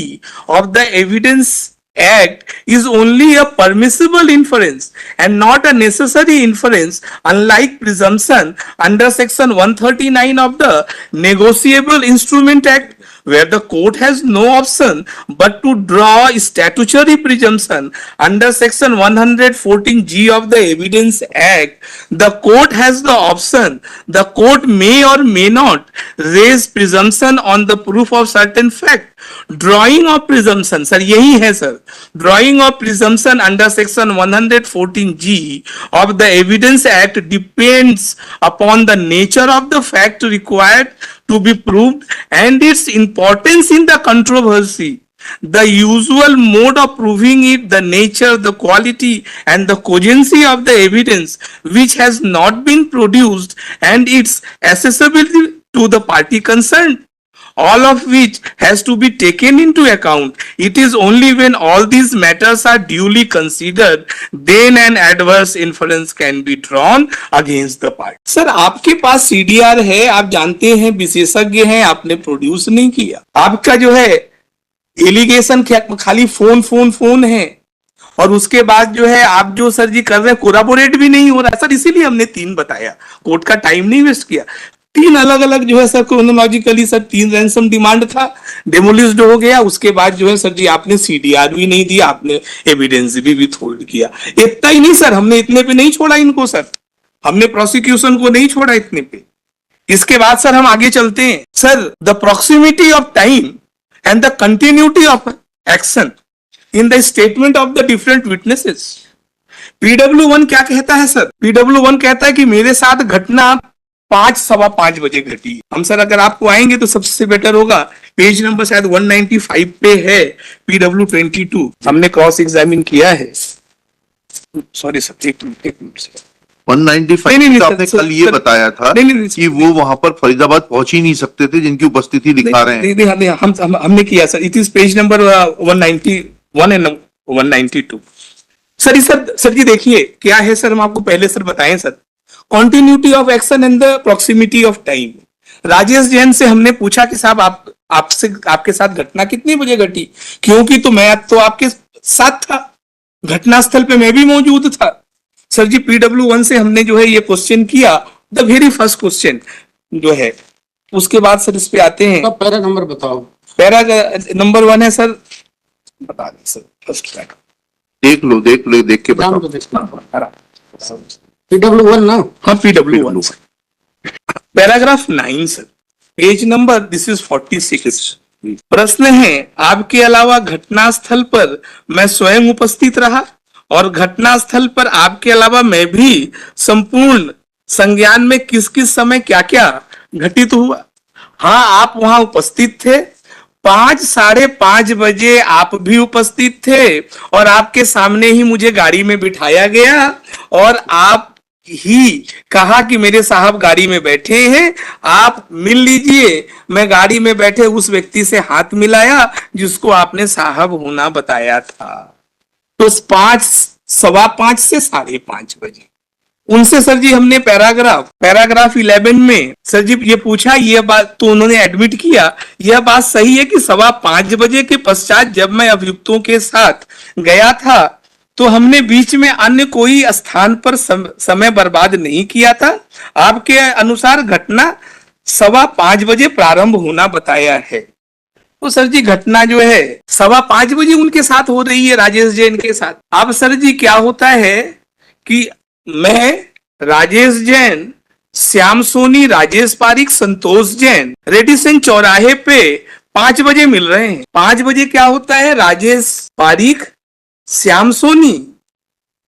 of the Evidence Act is only a permissible inference and not a necessary inference, unlike presumption under section 139 of the Negotiable Instrument Act, where the court has no option but to draw statutory presumption. Under section 114G of the Evidence Act, the court has the option. The court may or may not raise presumption on the proof of certain fact drawing of presumption, sir यही है sir, drawing of presumption under section 114G of the Evidence Act depends upon the nature of the fact required to be proved and its importance in the controversy. The usual mode of proving it, the nature, the quality, and the cogency of the evidence which has not been produced, and its accessibility to the party concerned, all of which has to be taken into account. It is only when all these matters are duly considered, then an adverse inference can be drawn against the party. Sir आपके पास CDR है, आप जानते हैं, विशेषज्ञ हैं, आपने produce नहीं किया। आपका जो है एलिगेशन खाली फोन है, और उसके बाद जो है आप जो सर जी कर रहे हैं कोराबोरेट भी नहीं हो रहा है सर, इसीलिए हमने 3 बताया, कोर्ट का टाइम नहीं वेस्ट किया। 3 अलग अलग जो है sir chronologically sir 3 ransom demand था, डेमोलिस्ड हो गया। उसके बाद जो है सर जी आपने CDR भी नहीं दिया, आपने एविडेंस भी विथहोल्ड किया। इतना ही नहीं सर, हमने इतने पे नहीं छोड़ा इनको सर, हमने प्रोसिक्यूशन को नहीं छोड़ा इतने पे। इसके बाद सर हम आगे चलते हैं sir, the proximity of time and the continuity of action in the statement of the different witnesses. PW1 क्या कहता है सर? PW1 कहता है कि मेरे साथ घटना 5:15 बजे घटी। हम सर अगर आपको आएंगे तो सबसे बेटर होगा, पेज नंबर शायद 195 पे है, PW22 हमने क्रॉस एग्जामिन किया है। सॉरी सर, एक मिनट सर, 195 नहीं, तो आपने सर, कल ये सर, बताया था नहीं, कि वो वहां पर फरीदाबाद पहुंच ही नहीं सकते थे, जिनकी उपस्थिति दिखा रहे हैं। नहीं, हमने किया sir, it is page number 191 and 192। Sir ji देखिए क्या है सर, हम आपको पहले सर बताएं sir, continuity of action and the proximity of time. Rajesh Jain से हमने पूछा कि साहब आपके साथ घटना कितनी बजे घटी, क्योंकि तो मैं तो आपके साथ था, घटनास्थल पे मैं भी मौजूद था। सर जी PW1 से हमने जो है ये क्वेश्चन किया, द वेरी फर्स्ट क्वेश्चन जो है, उसके बाद सर इस पे आते हैं। पैरा नंबर बताओ। पैरा नंबर 1 है सर, बता दें सर, फर्स्ट पैरा देख लो देख के नाम बताओ। तो देखना। PW1 ना? हाँ PW1 paragraph 9 sir, page number this is 46। प्रश्न है, आपके अलावा घटनास्थल पर मैं स्वयं उपस्थित रहा और घटनास्थल पर आपके अलावा मैं भी संपूर्ण संज्ञान में किस किस समय क्या क्या घटित हुआ। हाँ, आप वहां उपस्थित थे, 5:30 बजे आप भी उपस्थित थे, और आपके सामने ही मुझे गाड़ी में बिठाया गया और आप ही कहा कि मेरे साहब गाड़ी में बैठे हैं, आप मिल लीजिए। मैं गाड़ी में बैठे उस व्यक्ति से हाथ मिलाया जिसको आपने साहब होना बताया था। तो 5:15 से 5:30 बजे उनसे सर जी हमने पैराग्राफ 11 में सर जी ये पूछा, ये बात तो उन्होंने एडमिट किया, यह बात सही है कि 5:15 बजे के पश्चात जब मैं अभियुक्तों के साथ गया था तो हमने बीच में अन्य कोई स्थान पर समय बर्बाद नहीं किया था। आपके अनुसार घटना 5:15 बजे प्रारंभ होना बताया है। तो सर जी घटना जो है 5:15 बजे उनके साथ हो रही है, राजेश जैन के साथ। अब सर जी क्या होता है कि मैं, राजेश जैन, श्याम सोनी, राजेश पारिक, संतोष जैन रेडिसन चौराहे पे 5 बजे मिल रहे हैं। 5 बजे क्या होता है, राजेश पारिक, श्याम सोनी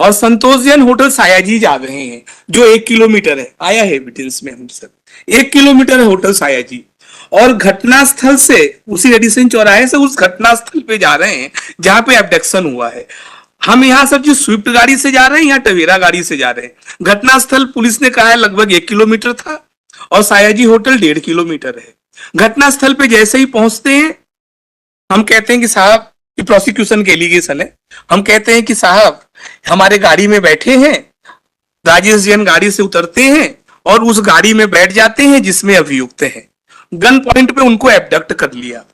और संतोष जैन होटल सायाजी जा रहे हैं, जो 1 किलोमीटर है, आया है एविडेंस में हम सर, 1 किलोमीटर है होटल सायाजी। और घटनास्थल से, उसी रेडिसन चौराहे से उस घटनास्थल पे जा रहे हैं जहां पे एब्डक्शन हुआ है। हम यहाँ सर जी स्विफ्ट गाड़ी से जा रहे हैं या टवेरा गाड़ी से जा रहे हैं। घटनास्थल पुलिस ने कहा है लगभग 1 किलोमीटर था और सायाजी होटल 1.5 किलोमीटर है। घटनास्थल पे जैसे ही पहुंचते हैं, हम कहते हैं कि साहब, ये प्रोसिक्यूशन के एलिगेशन है, हम कहते हैं कि साहब हमारे गाड़ी में बैठे हैं। राजेश जैन गाड़ी से उतरते हैं और उस गाड़ी में बैठ जाते हैं जिसमें अभियुक्त है। गन पॉइंट पे उनको एबडक्ट कर लिया,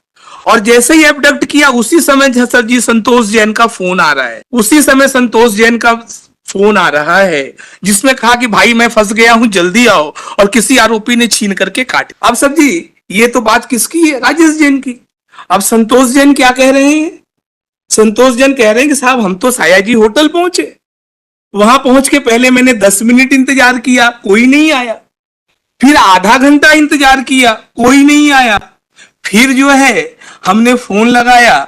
और जैसे ही एबडक्ट किया उसी समय सर जी संतोष जैन का फोन आ रहा है। उसी समय संतोष जैन का फोन आ रहा है जिसमें कहा कि भाई मैं फंस गया हूं, जल्दी आओ, और किसी आरोपी ने छीन करके काट। अब सर जी ये तो बात किसकी है, राजेश जैन की। अब संतोष जैन क्या कह रहे हैं, संतोष जैन कह रहे हैं कि साहब हम तो सायाजी होटल पहुंचे, वहां पहुंच के पहले मैंने 10 मिनट इंतजार किया, कोई नहीं आया। फिर आधा घंटा इंतजार किया, कोई नहीं आया। फिर जो है हमने फोन लगाया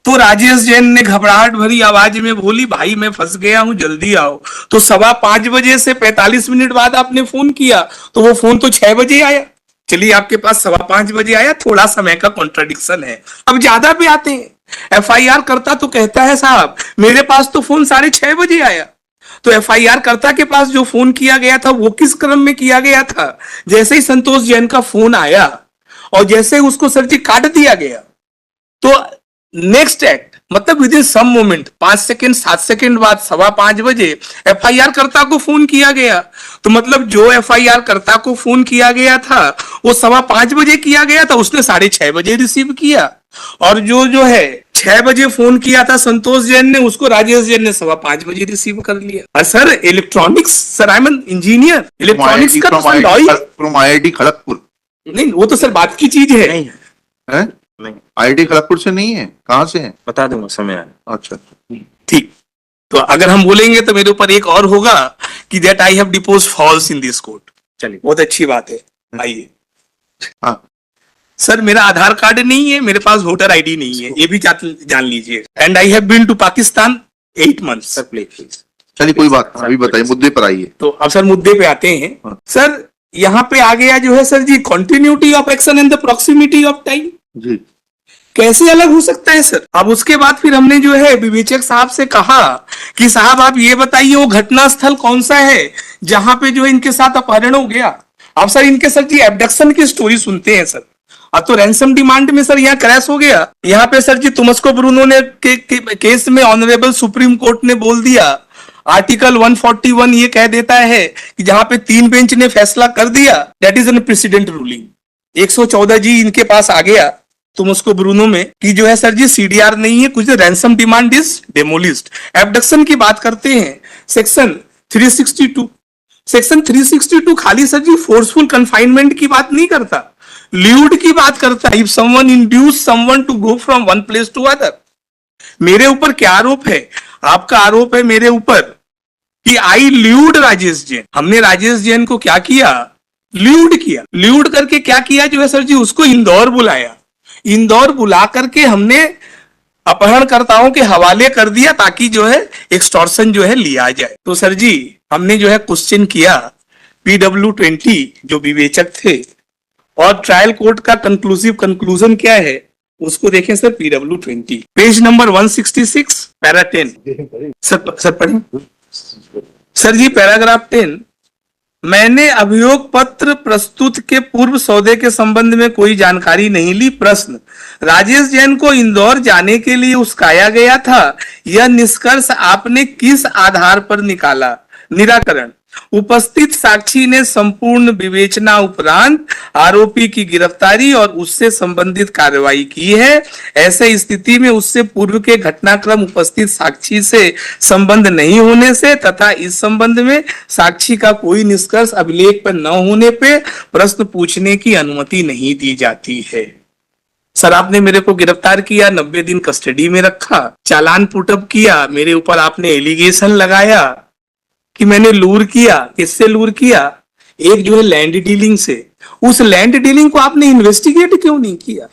तो राजेश जैन ने घबराहट भरी आवाज में बोली, भाई मैं फंस गया हूं, जल्दी आओ। तो 5:15 बजे से 45 मिनट बाद आपने फोन किया तो वो फोन तो 6 बजे आया। चलिए आपके पास 5:15 बजे आया, थोड़ा समय का कॉन्ट्रडिक्शन है। अब ज्यादा पे आते हैं, एफआईआर करता तो कहता है साहब मेरे पास तो फोन 6:30 बजे आया। तो एफआईआर कर्ता के पास जो फोन किया गया था वो किस क्रम में किया गया था? जैसे ही संतोष जैन का फोन आया और जैसे उसको सर जी काट दिया गया तो नेक्स्ट एक्ट मतलब within some moment 5 second 7 second बाद 5:15 बजे एफआईआर कर्ता को फोन किया गया। तो मतलब जो एफआईआर कर्ता को फोन किया गया था वो 5:15 बजे किया गया था, उसने 6:30 बजे रिसीव किया। और जो है 6 बजे फोन किया था संतोष जैन ने, उसको राजेश जैन ने 5:15 बजे रिसीव कर लिया। और sir electronics, sir I M an engineer, electronics का तो law he from IIT Kharagpur नहीं, वो तो सर बात की चीज है। नहीं है, नहीं, आईआईटी खड़गपुर से नहीं है, कहाँ से है? बता दूंगा समय आया। अच्छा, ठीक, तो अगर हम बोलेंगे तो मेरे ऊपर एक और होगा कि that I have depots falls in this court. चलिए, बहुत अच्छी बात है। आइए हाँ सर, मेरा आधार कार्ड नहीं है, मेरे पास वोटर आईडी नहीं है, ये भी जान लीजिए। And I have been to Pakistan 8 months। Sir please. चलिए कोई बात नहीं, अभी बताइए, मुद्दे पर आइए। तो अब सर मुद्दे पे आते हैं। हाँ। सर यहाँ पे आ गया जो है sir ji continuity of action and the proximity of time. जी, कैसे अलग हो सकता है सर? अब उसके बाद फिर हमने जो है विवेचक साहब से कहा कि साहब आप ये बताइए वो घटना स्थल कौन सा है जहां पे जो है इनके साथ अपहरण हो गया। अब सर इनके सर जी एबडक्शन की स्टोरी सुनते हैं सर। अब तो रैंसम डिमांड में सर यहाँ क्रैश हो गया। यहाँ पे सर जी तुमस्को ब्रूनो ने केस में ऑनरेबल सुप्रीम कोर्ट ने बोल दिया, आर्टिकल 141 ये कह देता है कि जहां पे 3 बेंच ने फैसला कर दिया that is an president ruling. 114 जी इनके पास आ गया तुमस्को ब्रूनो में कि जो है सर जी सीडीआर नहीं है, कुछ रैंसम डिमांड इज डेमोलिस्ड। एबडक्शन की बात करते हैं, सेक्शन 362। सेक्शन 362 खाली सर जी फोर्सफुल कन्फाइनमेंट की बात नहीं करता, ल्यूड की बात करता है। If someone induce someone to go from one place to other. मेरे ऊपर क्या आरोप है? आपका आरोप है मेरे ऊपर कि आई ल्यूड राजेश जैन। हमने राजेश जैन को क्या किया? ल्यूड किया। ल्यूड करके क्या किया जो है सर जी, उसको इंदौर बुलाया। इंदौर बुला करके हमने अपहरणकर्ताओं के हवाले कर दिया ताकि जो है एक्सटॉर्शन जो है लिया जाए। तो सर जी हमने जो है क्वेश्चन किया PW20 जो विवेचक थे, और ट्रायल कोर्ट का कंक्लूजन क्या है उसको देखें sir. PW20 page number 166 para 10। Sir पढ़ें सर जी। पैराग्राफ 10, मैंने अभियोग पत्र प्रस्तुत के पूर्व सौदे के संबंध में कोई जानकारी नहीं ली। प्रश्न, राजेश जैन को इंदौर जाने के लिए उस्काया गया था, यह निष्कर्ष आपने किस आधार पर निकाला? निराकरण, उपस्थित साक्षी ने संपूर्ण विवेचना उपरांत आरोपी की गिरफ्तारी और उससे संबंधित कार्रवाई की है। ऐसे स्थिति में उससे पूर्व के घटनाक्रम उपस्थित साक्षी से संबंध नहीं होने से तथा इस संबंध में साक्षी का कोई निष्कर्ष अभिलेख पर न होने पे प्रश्न पूछने की अनुमति नहीं दी जाती है। सर आपने मेरे को गिरफ्तार किया, 90 दिन कस्टडी में रखा, चालान पुटअप किया, मेरे ऊपर आपने एलिगेशन लगाया कि मैंने लूर किया। किससे लूर किया? एक जो है लैंड डीलिंग से। उस लैंड डीलिंग को आपने इन्वेस्टिगेट क्यों नहीं किया?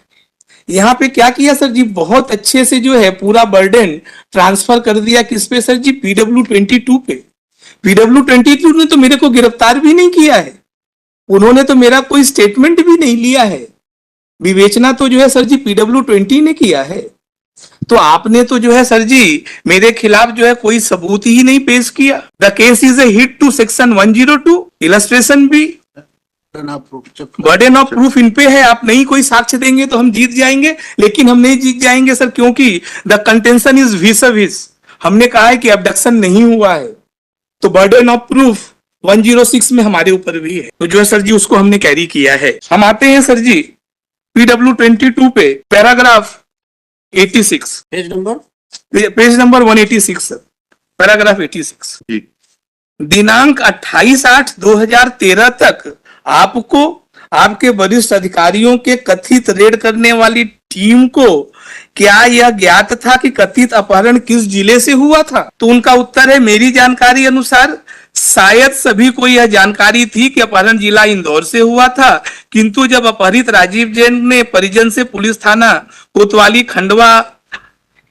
यहाँ पे क्या किया सर जी, बहुत अच्छे से जो है पूरा बर्डन ट्रांसफर कर दिया किस पे सर जी? PW22 पे। PW22 ने तो मेरे को गिरफ्तार भी नहीं किया है, उन्होंने तो मेरा कोई स्टेटमेंट भी नहीं लिया है। विवेचना तो जो है सर जी PW20 ने किया है। तो आपने तो जो है सर जी मेरे खिलाफ जो है कोई सबूत ही नहीं पेश किया। The case is a hit to section 102। Illustration भी बर्डन ऑफ प्रूफ इन पे है, आप नहीं कोई साक्ष्य देंगे तो हम जीत जाएंगे, लेकिन हम नहीं जीत जाएंगे सर, क्योंकि द कंटेंशन इज विस। हमने कहा है कि अबडक्शन नहीं हुआ है, तो बर्डन ऑफ प्रूफ 106 में हमारे ऊपर भी है, तो जो है सर जी उसको हमने कैरी किया है। हम आते हैं सर जी PW22 पे, paragraph 86, page number 186 sir, paragraph 86। जी। दिनांक 28/8/2013 तक आपको आपके वरिष्ठ अधिकारियों के कथित रेड करने वाली टीम को क्या यह ज्ञात था कि कथित अपहरण किस जिले से हुआ था? तो उनका उत्तर है, मेरी जानकारी अनुसार शायद सभी को यह जानकारी थी कि अपहरण जिला इंदौर से हुआ था, किंतु जब अपहरित राजीव जैन ने परिजन से पुलिस थाना कोतवाली खंडवा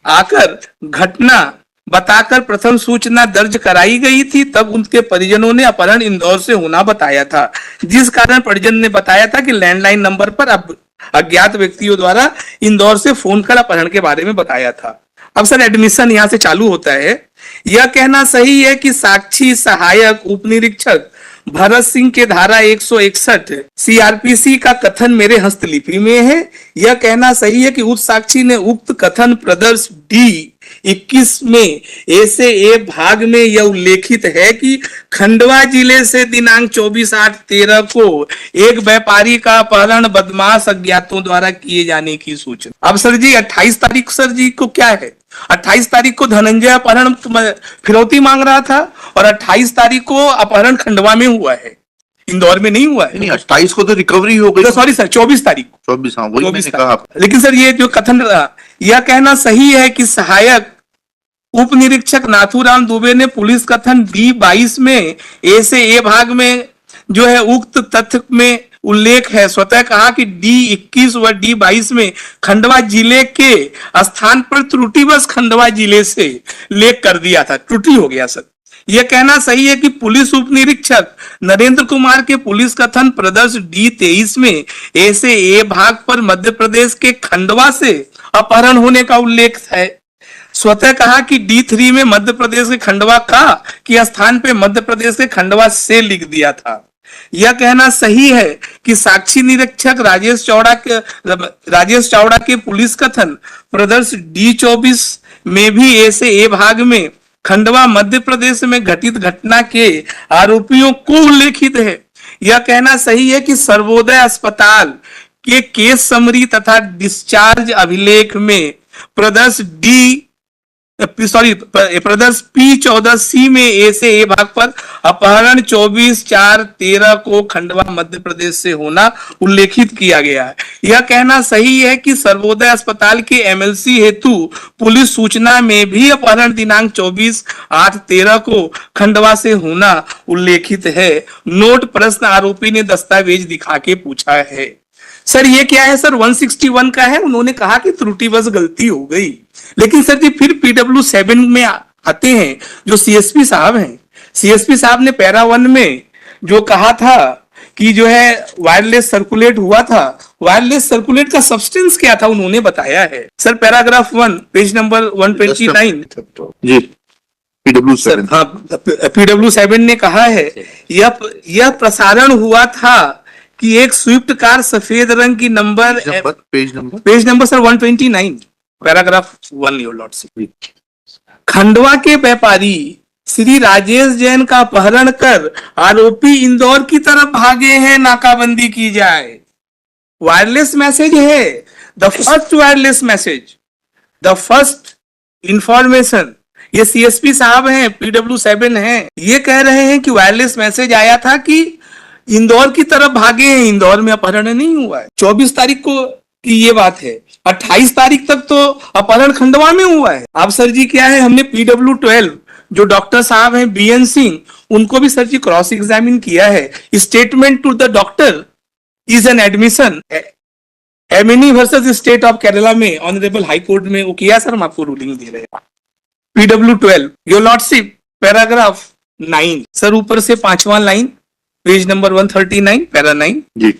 आकर घटना बताकर प्रथम सूचना दर्ज कराई गई थी। तब उनके परिजनों ने अपहरण इंदौर से होना बताया था, जिस कारण परिजन ने बताया था कि लैंडलाइन नंबर पर अब अज्ञात व्यक्तियों द्वारा इंदौर से फोन कर अपहरण के बारे में बताया था। अब सर एडमिशन यहां से चालू होता है। यह कहना सही है कि साक्षी सहायक उप निरीक्षक भरत सिंह के धारा 161 सीआरपीसी का कथन मेरे हस्तलिपि में है। यह कहना सही है कि उस साक्षी ने उक्त कथन प्रदर्श D21 में ए से ए भाग में यह उल्लेखित है कि खंडवा जिले से दिनांक 24/8/13 को एक व्यापारी का अपहरण बदमाश अज्ञातों द्वारा किए जाने की सूचना। अब सर जी 28 तारीख सर जी को क्या है, 28 तारीख को धनंजय अपहरण फिरौती मांग रहा था और 28 तारीख को अपहरण खंडवा में हुआ है, इंदौर में नहीं हुआ है। नहीं 28 को तो रिकवरी हो गई। सॉरी सर 24 तारीख को। 24 हाँ वही मैंने कहा। लेकिन सर ये जो कथन यह कहना सही है कि सहायक उप निरीक्षक नाथूराम दुबे ने पुलिस कथन D22 में ए से ए भाग में जो है उक्त तथ्य में उल्लेख है, स्वतः कहा कि D21 व D22 में खंडवा जिले के स्थान पर त्रुटिवश खंडवा जिले से लेख कर दिया था, त्रुटि हो गया सर। यह कहना सही है कि पुलिस उप निरीक्षक नरेंद्र कुमार के पुलिस कथन प्रदर्श D23 में ए से ए भाग पर मध्य प्रदेश के खंडवा से अपहरण होने का उल्लेख है, स्वतः कहा कि D3 में मध्य प्रदेश के खंडवा का के स्थान पे मध्य प्रदेश के खंडवा से लिख दिया था। यह कहना सही है कि साक्षी निरीक्षक राजेश चावड़ा के पुलिस कथन प्रदर्श D24 में भी ए से ए भाग में खंडवा मध्य प्रदेश में घटित घटना के आरोपियों को उल्लेखित है। यह कहना सही है कि सर्वोदय अस्पताल के केस समरी तथा डिस्चार्ज अभिलेख में प्रदर्श प्रदर्श P14C में ए से ए भाग पर अपहरण 24/4/13 को खंडवा मध्य प्रदेश से होना उल्लेखित किया गया है। यह कहना सही है कि सर्वोदय अस्पताल के MLC हेतु पुलिस सूचना में भी अपहरण दिनांक 24/8/13 को खंडवा से होना उल्लेखित है। नोट प्रश्न आरोपी ने दस्तावेज दिखा के पूछा है। सर ये क्या है सर 161 का है, उन्होंने कहा कि त्रुटिवश गलती हो गई, लेकिन सर जी फिर PW7 में आते हैं जो CSP साहब हैं। CSP साहब ने पैरा 1 में जो कहा था कि जो है वायरलेस सर्कुलेट हुआ था, वायरलेस सर्कुलेट का सब्सटेंस क्या था उन्होंने बताया है सर। पैराग्राफ 1 पेज नंबर 129 जी PW7 हाँ PW7 ने कहा है यह प्रसारण हुआ था कि एक स्विफ्ट कार सफेद रंग की number page number sir 129 paragraph 1 your lordship. Khandwa के व्यापारी श्री राजेश जैन का अपहरण कर आरोपी इंदौर की तरफ भागे हैं, नाकाबंदी की जाए। वायरलेस मैसेज है, the first wireless message, the first information. ये CSP साहब हैं, PW7 हैं, ये कह रहे हैं कि वायरलेस मैसेज आया था कि इंदौर की तरफ भागे हैं, इंदौर में अपहरण नहीं हुआ है। 24 तारीख को की ये बात है, 28 तारीख तक तो अपहरण खंडवा में हुआ है। अब सर जी क्या है, हमने PW12 जो डॉक्टर साहब हैं BN सिंह, उनको भी सर जी क्रॉस एग्जामिन किया है। Statement to the doctor is an admission एमिनी वर्सेस स्टेट ऑफ केरला में ऑनरेबल हाई कोर्ट में वो किया सर, हम आपको रूलिंग दे रहे हैं। PW12 your lordship paragraph 9 sir, ऊपर से 5वां लाइन पेज नंबर 139 पैरा 9 जी।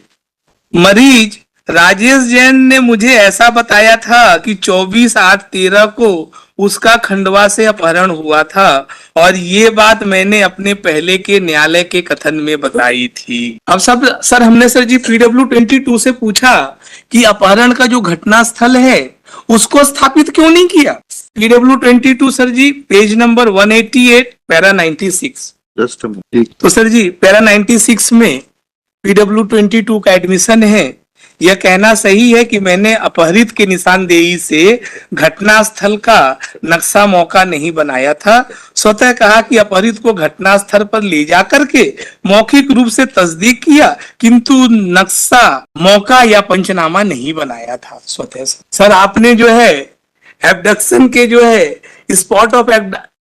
मरीज राजेश जैन ने मुझे ऐसा बताया था कि 24/8/13 को उसका खंडवा से अपहरण हुआ था और ये बात मैंने अपने पहले के न्यायालय के कथन में बताई थी। अब सब सर हमने सर जी PW22 से पूछा कि अपहरण का जो घटना स्थल है उसको स्थापित क्यों नहीं किया। PW22 sir ji page number 188 para 96 तो सर जी पैरा 96 में PW22 का एडमिशन है। यह कहना सही है कि मैंने अपहरित के निशानदेही से घटना स्थल का नक्शा मौका नहीं बनाया था, स्वतः कहा कि अपहरित को घटना स्थल पर ले जाकर के मौखिक रूप से तस्दीक किया, किंतु नक्शा मौका या पंचनामा नहीं बनाया था स्वतः। सर आपने जो है एब्डक्शन के जो है स्पॉट ऑफ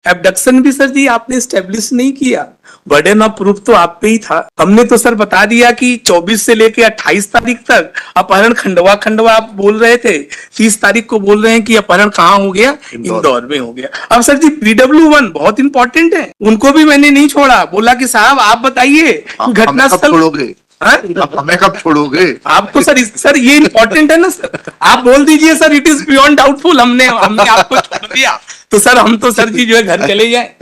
एबडक्शन भी सर जी आपने स्टेब्लिश नहीं किया, बर्डन ऑफ प्रूफ तो आप पे ही था। हमने तो सर बता दिया कि 24 से लेके 28 तारीख तक अपहरण खंडवा खंडवा आप बोल रहे थे, 30 तारीख को बोल रहे हैं कि अपहरण कहाँ हो गया, इंदौर में हो गया। अब सर जी PW1 बहुत इंपॉर्टेंट है, उनको भी मैंने नहीं छोड़ा, बोला कि साहब आप बताइए घटना स्थल छोड़ोगे, हमें कब छोड़ोगे? आपको सर ये इंपॉर्टेंट है ना सर, आप बोल दीजिए sir it is beyond doubtful, हमने आपको छोड़ दिया तो सर हम तो सर जी जो है घर चले जाए,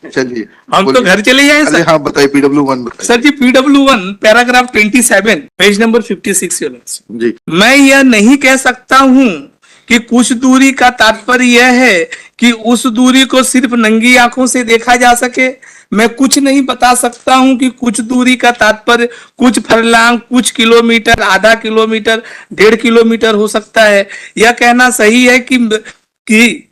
चलिए हम तो घर चले जाए अरे सर। हाँ बताइए, PW1 बताइए। सर जी PW1 पैराग्राफ 27 पेज नंबर 56 जी मैं यह नहीं कह सकता हूं कि कुछ दूरी का तात्पर्य यह है कि उस दूरी को सिर्फ नंगी आंखों से देखा जा सके। मैं कुछ नहीं बता सकता हूं कि कुछ दूरी का तात्पर्य कुछ फरलांग, कुछ किलोमीटर, आधा किलोमीटर, 1.5 किलोमीटर हो सकता है। यह कहना सही है कि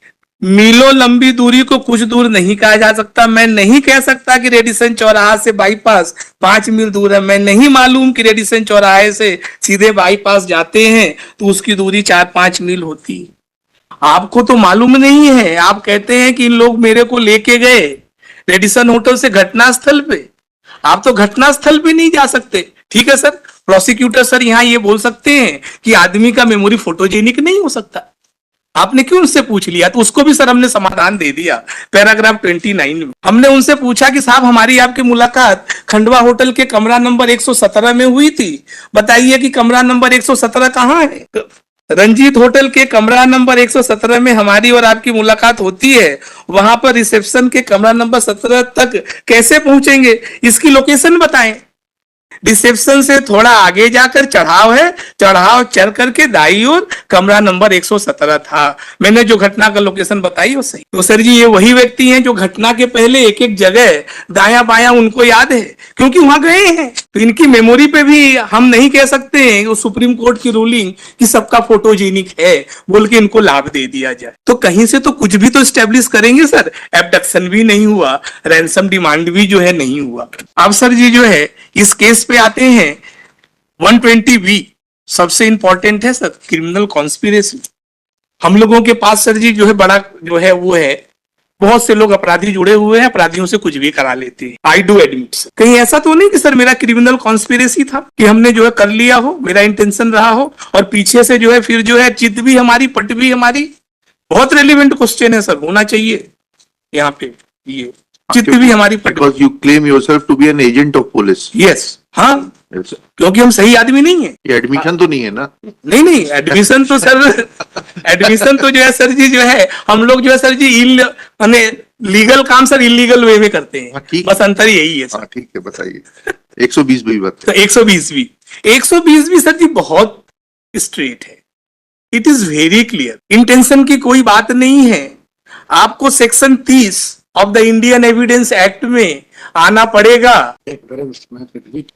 मीलों लंबी दूरी को कुछ दूर नहीं कहा जा सकता। मैं नहीं कह सकता कि रेडिसन चौराहा से बाईपास 5 मील दूर है। मैं नहीं मालूम कि रेडिसन चौराहे से सीधे बाईपास जाते हैं तो उसकी दूरी 4-5 मील होती है। आपको तो मालूम नहीं है, आप कहते हैं कि इन लोग मेरे को लेके गए रेडिसन होटल से घटनास्थल पे, आप तो घटनास्थल पे नहीं जा सकते। ठीक है सर, प्रोसिक्यूटर सर यहाँ ये बोल सकते हैं कि आदमी का मेमोरी फोटोजेनिक नहीं हो सकता। आपने क्यों उससे पूछ लिया? तो उसको भी सर हमने समाधान दे दिया पैराग्राफ 29 में। हमने उनसे पूछा कि साहब हमारी आपकी मुलाकात खंडवा होटल के कमरा नंबर 117 में हुई थी, बताइए कि कमरा नंबर 117 कहाँ है? रंजीत होटल के कमरा नंबर 117 में हमारी और आपकी मुलाकात होती है, वहां पर रिसेप्शन के कमरा नंबर 17 तक कैसे पहुंचेंगे, इसकी लोकेशन बताएं। रिसेप्शन से थोड़ा आगे जाकर चढ़ाव है, चढ़ाव चढ़ करके दाई ओर कमरा नंबर 117 था। मैंने जो घटना का लोकेशन बताई वो सही। तो सर जी ये वही व्यक्ति हैं जो घटना के पहले एक एक जगह दायां बायां उनको याद है क्योंकि वहां गए हैं। तो इनकी मेमोरी पे भी हम नहीं कह सकते हैं वो सुप्रीम कोर्ट की रूलिंग कि सबका फोटोजेनिक है बोल के इनको लाभ दे दिया जाए। तो कहीं से तो कुछ भी तो स्टेब्लिश करेंगे सर। एबडक्शन भी नहीं हुआ, रैंसम डिमांड भी जो है नहीं हुआ। अब सर जी जो है इस केस पे आते हैं 120B सबसे इंपॉर्टेंट है सर, क्रिमिनल कॉन्स्पिरेसी। हम लोगों के पास सर जी जो है बड़ा जो है वो है, बहुत से लोग अपराधी जुड़े हुए हैं, अपराधियों से कुछ भी करा लेते हैं। आई डू एडमिट सर, कहीं ऐसा तो नहीं कि सर मेरा क्रिमिनल कॉन्स्पिरेसी था कि हमने जो है कर लिया हो, मेरा इंटेंशन रहा हो और पीछे से जो है फिर जो है चित भी हमारी पट भी हमारी। बहुत रेलिवेंट क्वेश्चन है सर, होना चाहिए यहाँ पे ये चित भी हमारी पट। Because you claim yourself to be an agent of police. Yes हाँ, क्योंकि हम सही आदमी नहीं है। ये एडमिशन तो नहीं है ना? नहीं एडमिशन तो सर एडमिशन तो जो है सर जी जो है हम लोग जो है सर जी लीगल काम सर इलीगल वे में करते हैं। ठीक। बस अंतर यही है सर। हाँ ठीक है, बताइए 120 भी बात। तो 120 भी सर जी बहुत स्ट्रेट है। It is very clear, intention की कोई बात नहीं है। आपको section 30 of the Indian evidence act में आना पड़ेगा।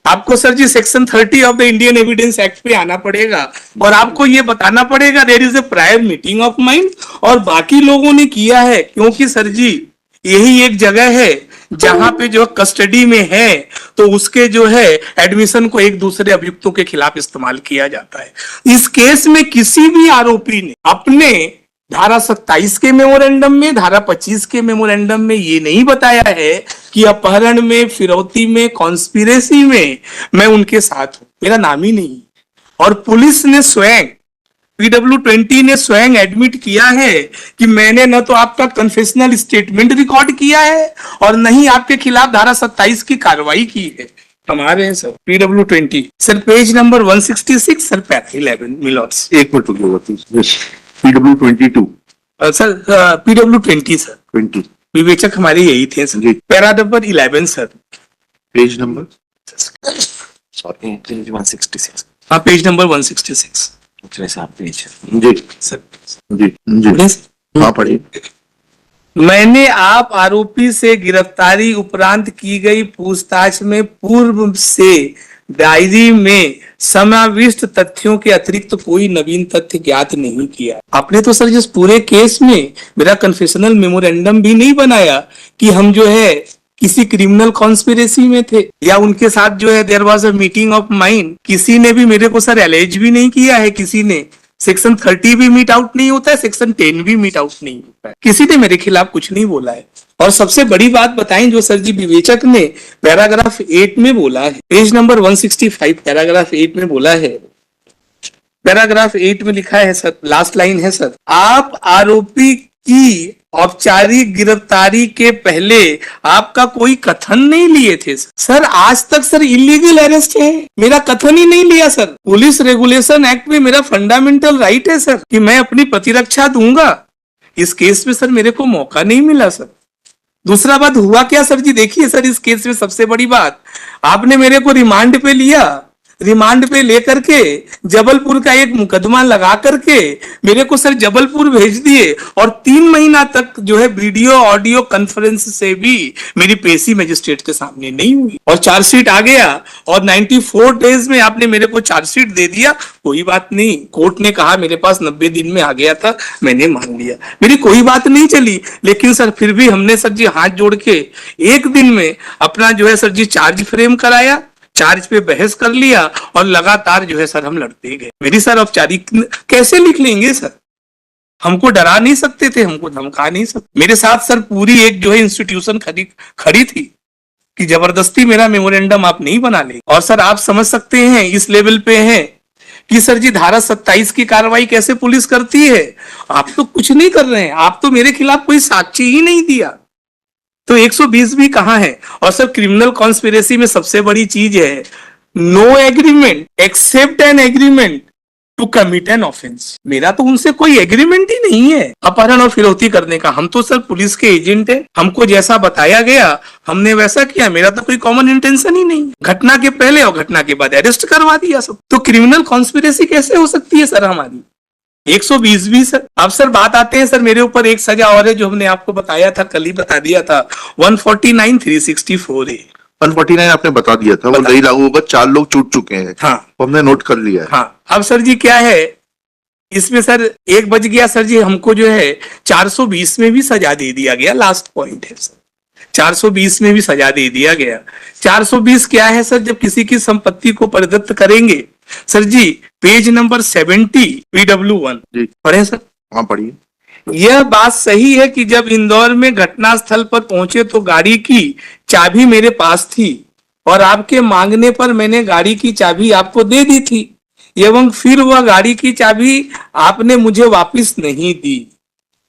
आपको sir ji section 30 of the Indian evidence act पे आना पड़ेगा और आपको ये बताना पड़ेगा there is a prior meeting of mind और बाकी लोगों ने किया है। क्योंकि सर जी यही एक जगह है जहां पे जो कस्टडी में है तो उसके जो है एडमिशन को एक दूसरे अभियुक्तों के खिलाफ इस्तेमाल किया जाता है। इस केस में किसी भी आरोपी ने अपने धारा 27 के मेमोरेंडम में, धारा 25 के मेमोरेंडम में ये नहीं बताया है कि अपहरण में, फिरौती में, कॉन्स्पिरेसी में मैं उनके साथ हूं, मेरा नाम ही नहीं। और पुलिस ने स्वयं, PW20 ने स्वयं एडमिट किया है कि मैंने न तो आपका कन्फेशनल स्टेटमेंट रिकॉर्ड किया है और न ही आपके खिलाफ धारा 27 की कार्रवाई की है। हमारे हैं sir PW20 sir page number 166 sir para 11 my lords. एक मिनट रुकिएगा। PW22 सर PW20 सर 20 विवेचक हमारे यही थे सर। जी। Para number 11 sir. Page number sorry 166 हाँ पेज नंबर 166 वैसे आप पेज जी सर। जी जी बोले सर? हाँ पढ़िए। मैंने आप आरोपी से गिरफ्तारी उपरांत की गई पूछताछ में पूर्व से डायरी में समाविष्ट तथ्यों के अतिरिक्त कोई नवीन तथ्य ज्ञात नहीं किया। आपने तो सर जिस पूरे केस में मेरा कन्फेशनल मेमोरेंडम भी नहीं बनाया कि हम जो है किसी क्रिमिनल कॉन्स्पिरेसी में थे या उनके साथ जो है there was a meeting of mind. किसी ने भी मेरे को सर एलेज भी नहीं किया है किसी ने सेक्शन 30 भी मीट आउट नहीं होता है, सेक्शन 10 भी मीट आउट नहीं होता है। किसी ने मेरे खिलाफ कुछ नहीं बोला है। और सबसे बड़ी बात बताएं जो सर जी विवेचक ने पैराग्राफ 8 में बोला है, पेज नंबर 165 पैराग्राफ 8 में बोला है, पैराग्राफ 8 में लिखा है सर, लास्ट लाइन है सर, आप आरोपी की औपचारिक गिरफ्तारी के पहले आपका कोई कथन नहीं लिए थे सर। आज तक सर इलीगल अरेस्ट है, मेरा कथन ही नहीं लिया सर। पुलिस रेगुलेशन एक्ट में मेरा फंडामेंटल राइट है सर कि मैं अपनी प्रतिरक्षा दूंगा। इस केस में सर मेरे को मौका नहीं मिला सर। दूसरा बात हुआ क्या सर जी, देखिए सर इस केस में सबसे बड़ी बात, आपने मेरे को रिमांड पे लिया, रिमांड पे लेकर के जबलपुर का एक मुकदमा लगा करके मेरे को सर जबलपुर भेज दिए और 3 महीना तक जो है वीडियो ऑडियो कॉन्फ्रेंस से भी मेरी पेशी मजिस्ट्रेट के सामने नहीं हुई और चार्जशीट आ गया और 94 डेज में आपने मेरे को चार्जशीट दे दिया। कोई बात नहीं, कोर्ट ने कहा मेरे पास 90 दिन में आ गया था, मैंने मान लिया, मेरी कोई बात नहीं चली। लेकिन सर फिर भी हमने सर जी हाथ जोड़ के एक दिन में अपना जो है सर जी चार्ज फ्रेम कराया, चार्ज पे बहस कर लिया और लगातार जो है सर हम लड़ते गए। मेरी सर औपचारिक कैसे लिख लेंगे सर, हमको डरा नहीं सकते थे, हमको धमका नहीं सकते। मेरे साथ सर पूरी एक जो है इंस्टीट्यूशन खड़ी थी कि जबरदस्ती मेरा मेमोरेंडम आप नहीं बना ले। और सर आप समझ सकते हैं इस लेवल पे हैं कि सर जी धारा 27 की कार्रवाई कैसे पुलिस करती है। आप तो कुछ नहीं कर रहे हैं, आप तो मेरे खिलाफ कोई साक्ष्य ही नहीं दिया, तो 120 भी कहां है। और सर क्रिमिनल कॉन्स्पिरेसी में सबसे बड़ी चीज है no agreement except an agreement to commit an offence. मेरा तो उनसे कोई एग्रीमेंट ही नहीं है अपहरण और फिरौती करने का। हम तो सर पुलिस के एजेंट है, हमको जैसा बताया गया हमने वैसा किया, मेरा तो कोई कॉमन इंटेंशन ही नहीं। घटना के पहले और घटना के बाद अरेस्ट करवा दिया सब, तो क्रिमिनल कॉन्स्पिरेसी कैसे हो सकती है सर हमारी। 120 भी सर। अब सर बात आते हैं सर मेरे ऊपर एक सजा और है जो हमने आपको बताया था, कल ही बता दिया था, 149(364)(a). 149 आपने बता दिया था, वो नहीं लागू होगा, 4 लोग छूट चुके हैं। हाँ, वो हमने नोट कर लिया है। हाँ, अब सर जी क्या है इसमें सर 1 बज गया सर जी, हमको जो है 420 में भी सजा दे दिया गया। लास्ट पॉइंट है सर, 420 में भी सजा दे दिया गया। 420 क्या है सर, जब किसी की संपत्ति को परिदत्त करेंगे sir ji, page number 70 PW1 जी पढ़े सर। हाँ पढ़िए। यह बात सही है कि जब इंदौर में घटनास्थल पर पहुंचे तो गाड़ी की चाबी मेरे पास थी और आपके मांगने पर मैंने गाड़ी की चाबी आपको दे दी थी एवं फिर वह गाड़ी की चाबी आपने मुझे वापस नहीं दी।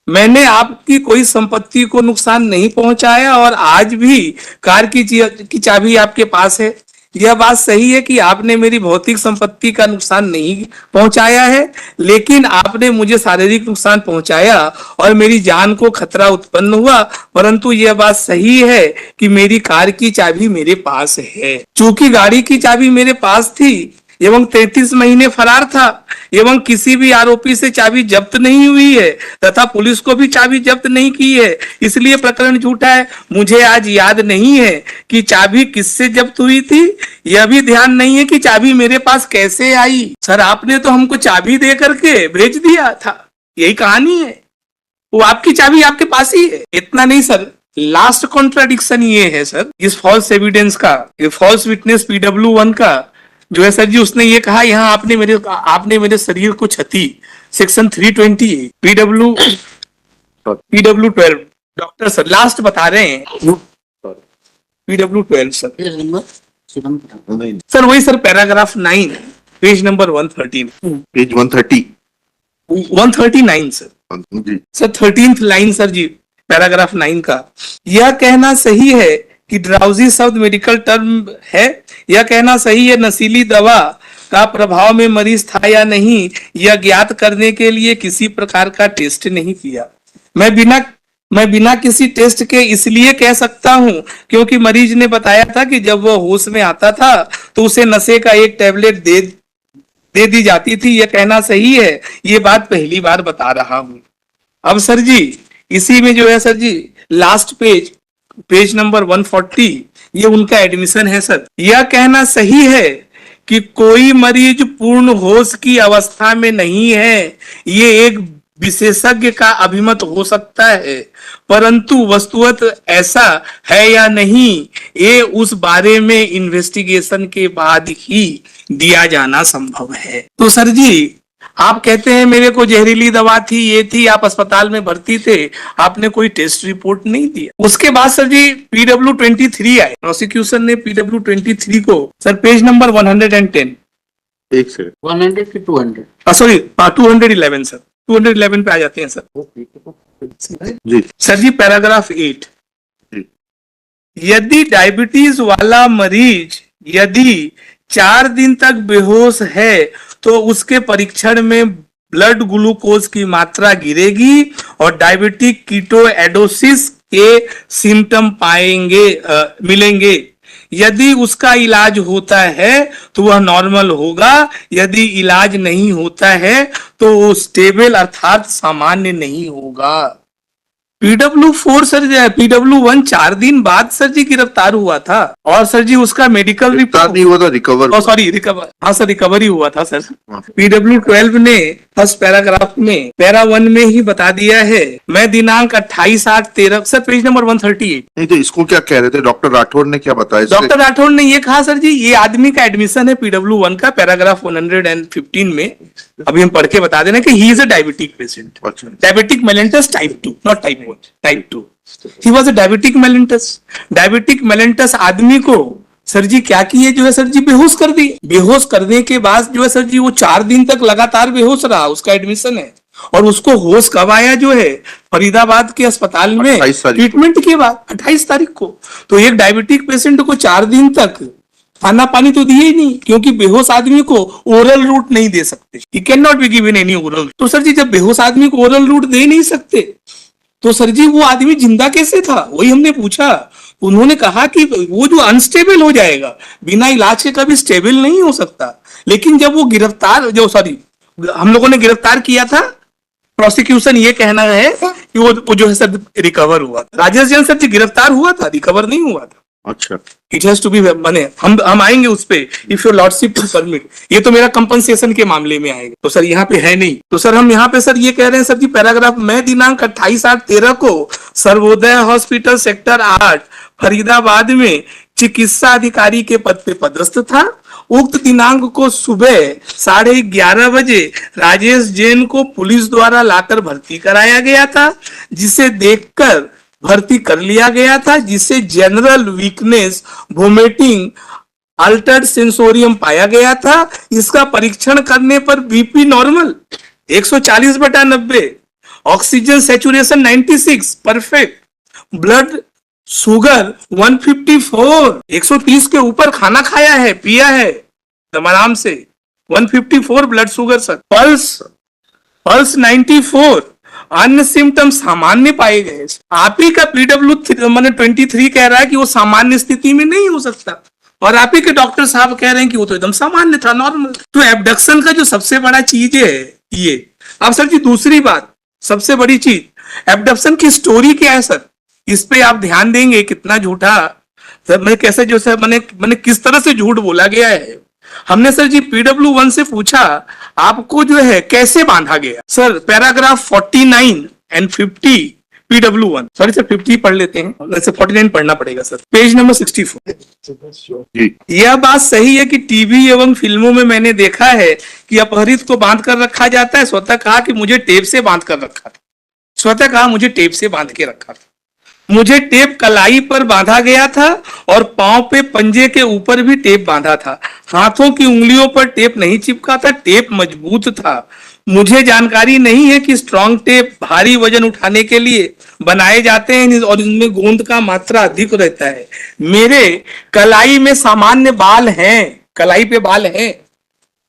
मैंने आपकी कोई संपत्ति को नुकसान नहीं पहुंचाया और आज भी कार की चाबी आपके पास है। यह बात सही है कि आपने मेरी भौतिक संपत्ति का नुकसान नहीं पहुंचाया है, लेकिन आपने मुझे शारीरिक नुकसान पहुंचाया और मेरी जान को खतरा उत्पन्न हुआ। परंतु यह बात सही है कि मेरी कार की चाबी मेरे पास है। चूंकि गाड़ी की चाबी मेरे पास थी एवं 33 महीने फरार था एवं किसी भी आरोपी से चाबी जब्त नहीं हुई है तथा पुलिस को भी चाबी जब्त नहीं की है, इसलिए प्रकरण झूठा है। मुझे आज याद नहीं है कि चाबी किससे जब्त हुई थी, यह भी ध्यान नहीं है कि चाबी मेरे पास कैसे आई। सर आपने तो हमको चाबी दे करके भेज दिया था, यही कहानी है, वो आपकी चाबी आपके पास ही है। इतना नहीं सर, लास्ट कॉन्ट्राडिक्शन ये है सर इस फॉल्स एविडेंस का, फॉल्स विटनेस PW1 का जो है सर जी, उसने ये कहा यहाँ आपने मेरे शरीर को क्षति, section 320 PW12। Doctor sir last बता रहे हैं PW12 सर, सर वही sir paragraph 9 page number 113 page 130 139 sir ji sir 13th line sir ji paragraph 9 का। यह कहना सही है कि ड्राउजी शब्द मेडिकल टर्म है, यह कहना सही है नशीली दवा का प्रभाव में मरीज था या नहीं, यह ज्ञात करने के लिए किसी प्रकार का टेस्ट नहीं किया। मैं बिना किसी टेस्ट के इसलिए कह सकता हूं क्योंकि मरीज ने बताया था कि जब वो होश में आता था तो उसे नशे का एक टैबलेट दे दी जाती थी। यह कहना सही है, ये बात पहली बार बता रहा हूं। अब सर जी इसी में जो है सर जी लास्ट पेज नंबर 140 ये उनका एडमिशन है सर। यह कहना सही है कि कोई मरीज पूर्ण होश की अवस्था में नहीं है, ये एक विशेषज्ञ का अभिमत हो सकता है, परंतु वस्तुतः ऐसा है या नहीं ये उस बारे में इन्वेस्टिगेशन के बाद ही दिया जाना संभव है। तो सर जी आप कहते हैं मेरे को जहरीली दवा थी, ये थी, आप अस्पताल में भर्ती थे, आपने कोई टेस्ट रिपोर्ट नहीं दिया। उसके बाद सर जी PW23 आए, प्रोसिक्यूशन ने PW23 को सर पेज नंबर 110, एक सेकंड, 100 की 200? सॉरी 211 सर, 211 पे आ जाते हैं sir. Ji sir ji paragraph 8, जी। यदि डायबिटीज वाला मरीज यदि 4 दिन तक बेहोश है तो उसके परीक्षण में ब्लड ग्लूकोज की मात्रा गिरेगी और डायबिटिक कीटोएडोसिस के सिम्टम मिलेंगे। यदि उसका इलाज होता है तो वह नॉर्मल होगा, यदि इलाज नहीं होता है तो वो स्टेबल अर्थात सामान्य नहीं होगा। PW4 सर, PW1 4 दिन बाद सर जी गिरफ्तार हुआ था और सर जी उसका मेडिकल गिरफ्तार नहीं हुआ था, रिकवर। सॉरी रिकवर, हाँ सर रिकवरी हुआ था सर। PW12 ने फर्स्ट पैराग्राफ में पैरा 1 में ही बता दिया है, मैं दिनांक 28/8/13 सर पेज नंबर 138। नहीं तो इसको क्या कह रहे थे डॉक्टर राठौर ने, क्या बताया इससे? डॉक्टर राठौर ने ये कहा सर जी ये आदमी का एडमिशन है PW1 का पैराग्राफ 115 में, अभी हम पढ़ के बता देना कि he is a diabetic patient, अच्छा। Diabetic mellitus type 2, not type 1, type 2। He was a diabetic mellitus. Diabetic mellitus आदमी को सर जी क्या किए, जो है सर जी बेहोश कर दिए। बेहोश करने के बाद जो है सर जी वो 4 दिन तक लगातार बेहोश रहा, उसका एडमिशन है। और उसको होश कब आया जो है, फरीदाबाद के अस्पताल में 28 तारीख को। ट्रीटमेंट के बाद 28 तारीख को। तो एक डायबिटिक पेशेंट को 4 दिन तक खाना पानी तो दिए ही नहीं, क्योंकि बेहोश आदमी को ओरल रूट नहीं दे सकते, he can not be given any oral. तो सर जी जब बेहोश आदमी को ओरल रूट दे नहीं सकते तो सर जी वो आदमी जिंदा कैसे था, वही हमने पूछा। उन्होंने कहा कि वो जो अनस्टेबल हो जाएगा, बिना इलाज के कभी स्टेबल नहीं हो सकता। लेकिन जब वो हम लोगों ने गिरफ्तार किया था, प्रोसिक्यूशन ये कहना है कि वो जो है सर रिकवर हुआ था। राजेश जैन सर जी गिरफ्तार हुआ था, रिकवर नहीं हुआ था। अच्छा, इट हैज टू बी बने, हम आएंगे उस पे, if your lordship to permit. ये तो मेरा कंपनसेशन के मामले में आएगा, तो सर यहाँ पे है नहीं। तो सर हम यहाँ पे सर ये कह रहे हैं सर जी पैराग्राफ में दिनांक 28/8/13 को सर्वोदय हॉस्पिटल सेक्टर 8 फरीदाबाद में चिकित्सा अधिकारी के पद पे पदस्थ था। उक्त दिनांक को सुबह 11:30 बजे राजेश जैन को पुलिस द्वारा लाकर भर्ती कराया गया था, जिसे देखकर भर्ती कर लिया गया था, जिसे general weakness, vomiting, Altered sensorium पाया गया था। इसका परीक्षण करने पर BP normal 140/90, oxygen saturation 96 perfect, blood sugar 154, 130 के ऊपर खाना खाया है, पिया है आराम से, 154 ब्लड शुगर सर, पल्स 94, अन्य सिम्टम सामान्य पाए गए। आप ही का PW23 कह रहा है कि वो सामान्य स्थिति में नहीं हो सकता, और आप ही के डॉक्टर साहब कह रहे हैं कि वो तो एकदम सामान्य था, नॉर्मल। तो एब्डक्शन का जो सबसे बड़ा चीज है ये। अब सर जी दूसरी बात, सबसे बड़ी चीज एब्डक्शन की स्टोरी क्या है सर, इस पे आप ध्यान देंगे कितना झूठा सर, मैं कैसे जो सर मैंने किस तरह से झूठ बोला गया है। हमने सर जी PW1 से पूछा आपको जो है कैसे बांधा गया। Sir paragraph 49 and 50 PW1, sorry sir 50 पढ़ लेते हैं, वैसे 49 पढ़ना पड़ेगा सर, पेज नंबर 64। जी। यह बात सही है कि टीवी एवं फिल्मों में मैंने देखा है कि अपहरित को बांध कर रखा जाता है। स्वतः कहा कि मुझे टेप से बांध कर रखा था, स्वतः कहा मुझे टेप से बांध के रखा था। मुझे टेप कलाई पर बांधा गया था और पांव पे पंजे के ऊपर भी टेप बांधा था। हाथों की उंगलियों पर टेप नहीं चिपका था, टेप मजबूत था। मुझे जानकारी नहीं है कि स्ट्रॉन्ग टेप भारी वजन उठाने के लिए बनाए जाते हैं और इनमें गोंद का मात्रा अधिक रहता है। मेरे कलाई में सामान्य बाल हैं, कलाई पे बाल हैं,